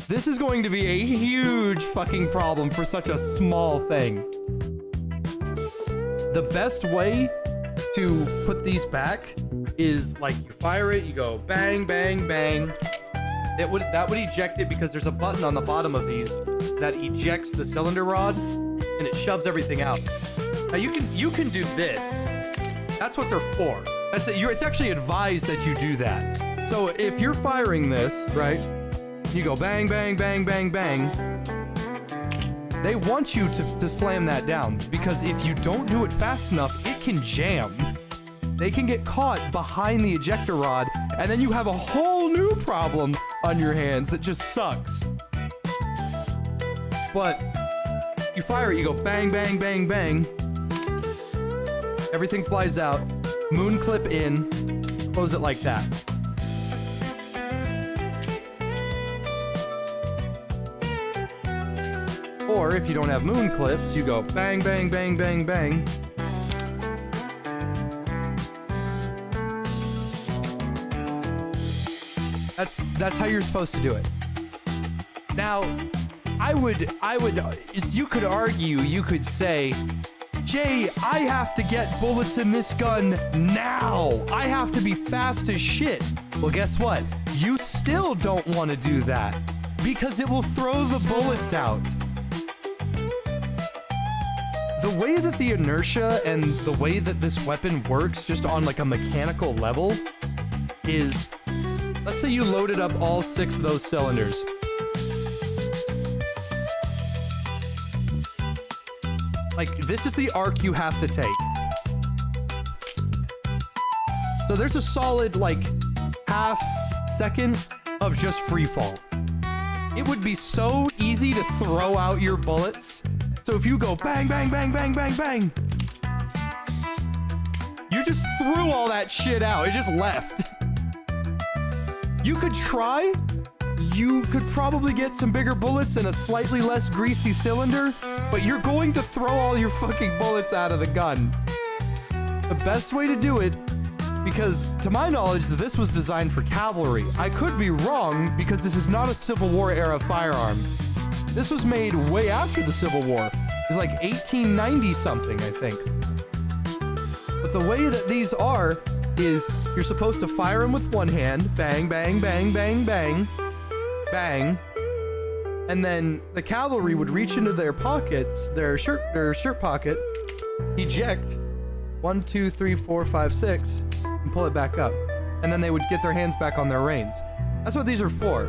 this is going to be a huge fucking problem for such a small thing. The best way to put these back is like you fire it, you go bang, bang, bang. That would eject it because there's a button on the bottom of these that ejects the cylinder rod and it shoves everything out. Now you can do this. That's what they're for. That's it. It's actually advised that you do that. So if you're firing this, right? You go bang, bang, bang, bang, bang. They want you to slam that down, because if you don't do it fast enough, it can jam. They can get caught behind the ejector rod, and then you have a whole new problem on your hands that just sucks. But you fire it, you go bang, bang, bang, bang. Everything flies out. Moon clip in. Close it like that. Or if you don't have moon clips, you go bang, bang, bang, bang, bang. That's how you're supposed to do it. Now, you could argue, you could say, Jay, I have to get bullets in this gun now. I have to be fast as shit. Well, guess what? You still don't want to do that because it will throw the bullets out. The way that the inertia and the way that this weapon works just on like a mechanical level is, let's say you loaded up all 6 of those cylinders. Like, this is the arc you have to take. So there's a solid, like, half second of just free fall. It would be so easy to throw out your bullets. So if you go bang, bang, bang, bang, bang, bang, you just threw all that shit out. It just left. You could try. You could probably get some bigger bullets and a slightly less greasy cylinder, but you're going to throw all your fucking bullets out of the gun. The best way to do it, because to my knowledge, this was designed for cavalry. I could be wrong because this is not a Civil War era firearm. This was made way after the Civil War. It's like 1890 something, I think. But the way that these are is you're supposed to fire them with one hand, bang, bang, bang, bang, bang, bang, and then the cavalry would reach into their pockets, their shirt pocket, eject 1, 2, 3, 4, 5, 6, and pull it back up, and then they would get their hands back on their reins. That's what these are for.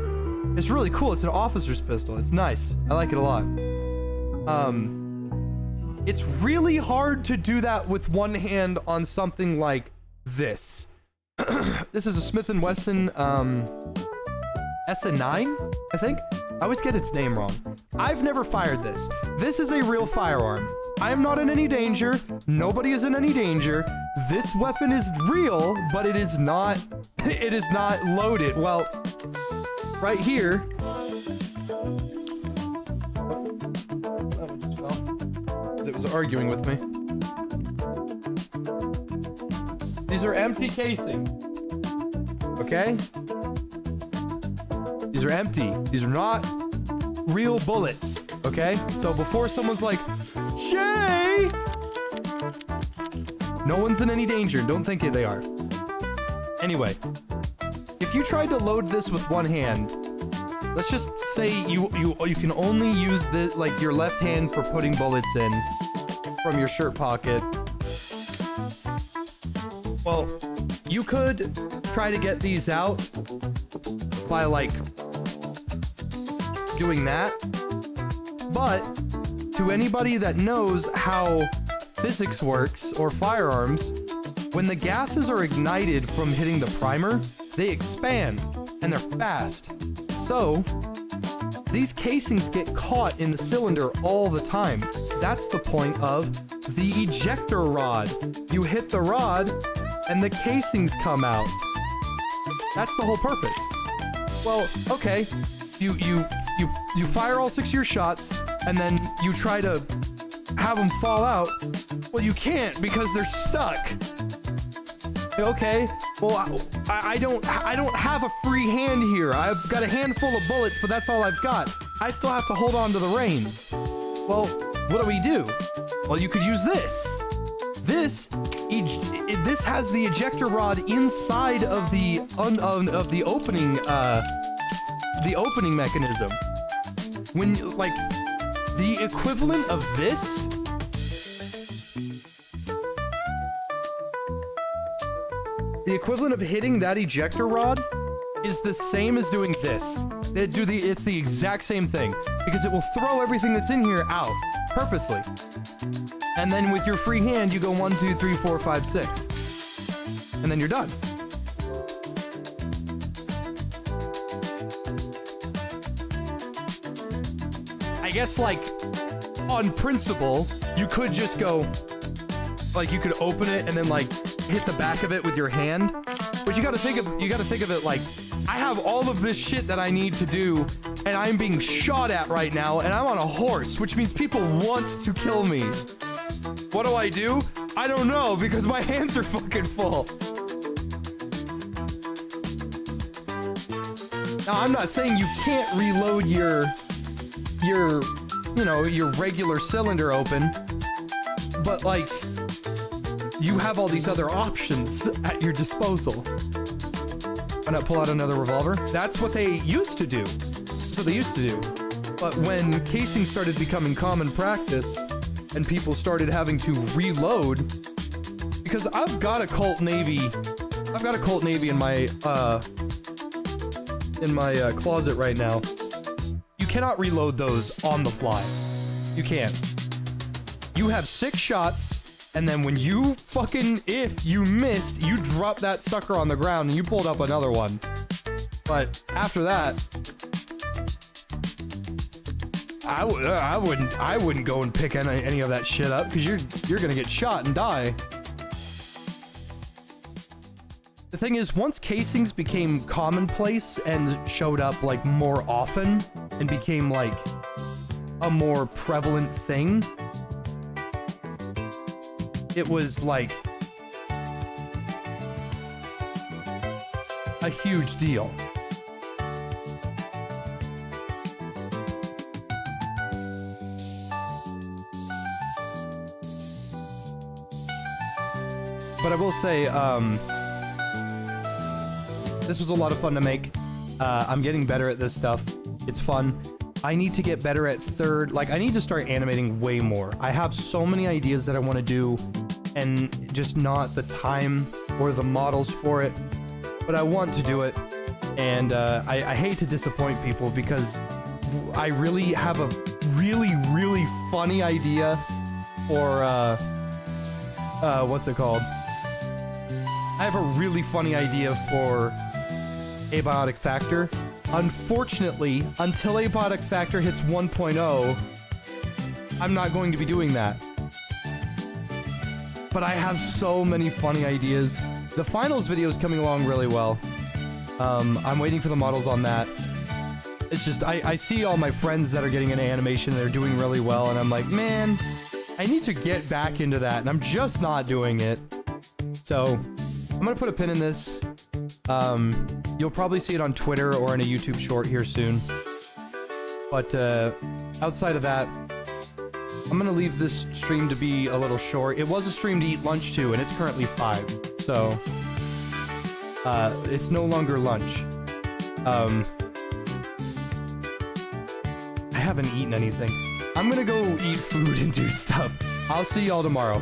It's really cool. It's an officer's pistol. It's nice. I like it a lot. It's really hard to do that with one hand on something like this. This is a Smith & Wesson SN9, I think. I always get its name wrong. I've never fired this. This is a real firearm. I am not in any danger. Nobody is in any danger. This weapon is real, but it is not loaded. Well, right here. It was arguing with me. These are empty casing. Okay? These are empty. These are not real bullets. Okay? So before someone's like, Shay! No one's in any danger. Don't think they are. Anyway, if you tried to load this with one hand, let's just say you can only use the like your left hand for putting bullets in from your shirt pocket. Well, you could try to get these out by like doing that. But to anybody that knows how physics works or firearms, when the gases are ignited from hitting the primer, they expand and they're fast. So these casings get caught in the cylinder all the time. That's the point of the ejector rod. You hit the rod and the casings come out. That's the whole purpose. Well, okay, you fire all 6 of your shots and then you try to have them fall out. Well, you can't because they're stuck. Okay, well, I don't have a free hand here. I've got a handful of bullets, but that's all I've got. I still have to hold on to the reins. Well, what do? Well, you could use this. This has the ejector rod inside of the opening mechanism. When like the equivalent of this. The equivalent of hitting that ejector rod is the same as doing this. It's the exact same thing because it will throw everything that's in here out purposely. And then with your free hand, you go 1, 2, 3, 4, 5, 6. And then you're done. I guess like on principle, you could just go, like, you could open it and then, like, hit the back of it with your hand. But you gotta think of it like, I have all of this shit that I need to do, and I'm being shot at right now, and I'm on a horse, which means people want to kill me. What do? I don't know, because my hands are fucking full. Now, I'm not saying you can't reload your regular cylinder open, but, like, you have all these other options at your disposal. Why not pull out another revolver? That's what they used to do. That's what they used to do. But when casing started becoming common practice and people started having to reload, because I've got a Colt Navy in my closet right now. You cannot reload those on the fly. You can't. You have 6 shots, and then when you if you missed, you drop that sucker on the ground and you pulled up another one. But after that, I wouldn't go and pick any of that shit up, because you're gonna get shot and die. The thing is, once casings became commonplace and showed up, like, more often and became, like, a more prevalent thing, it was, like, a huge deal. But I will say, this was a lot of fun to make. I'm getting better at this stuff. It's fun. I need to get better at I need to start animating way more. I have so many ideas that I want to do, and just not the time or the models for it. But I want to do it, and I hate to disappoint people, because I really have a really funny idea for, what's it called? I have a really funny idea for Abiotic Factor. Unfortunately, until Abiotic Factor hits 1.0, I'm not going to be doing that. But I have so many funny ideas. The finals video is coming along really well. I'm waiting for the models on that. It's just, I see all my friends that are getting into animation, they're doing really well, and I'm like, man, I need to get back into that, and I'm just not doing it. So, I'm gonna put a pin in this. You'll probably see it on Twitter or in a YouTube short here soon. But outside of that, I'm gonna leave this stream to be a little short. It was a stream to eat lunch too, and it's currently 5. So, it's no longer lunch. I haven't eaten anything. I'm gonna go eat food and do stuff. I'll see y'all tomorrow.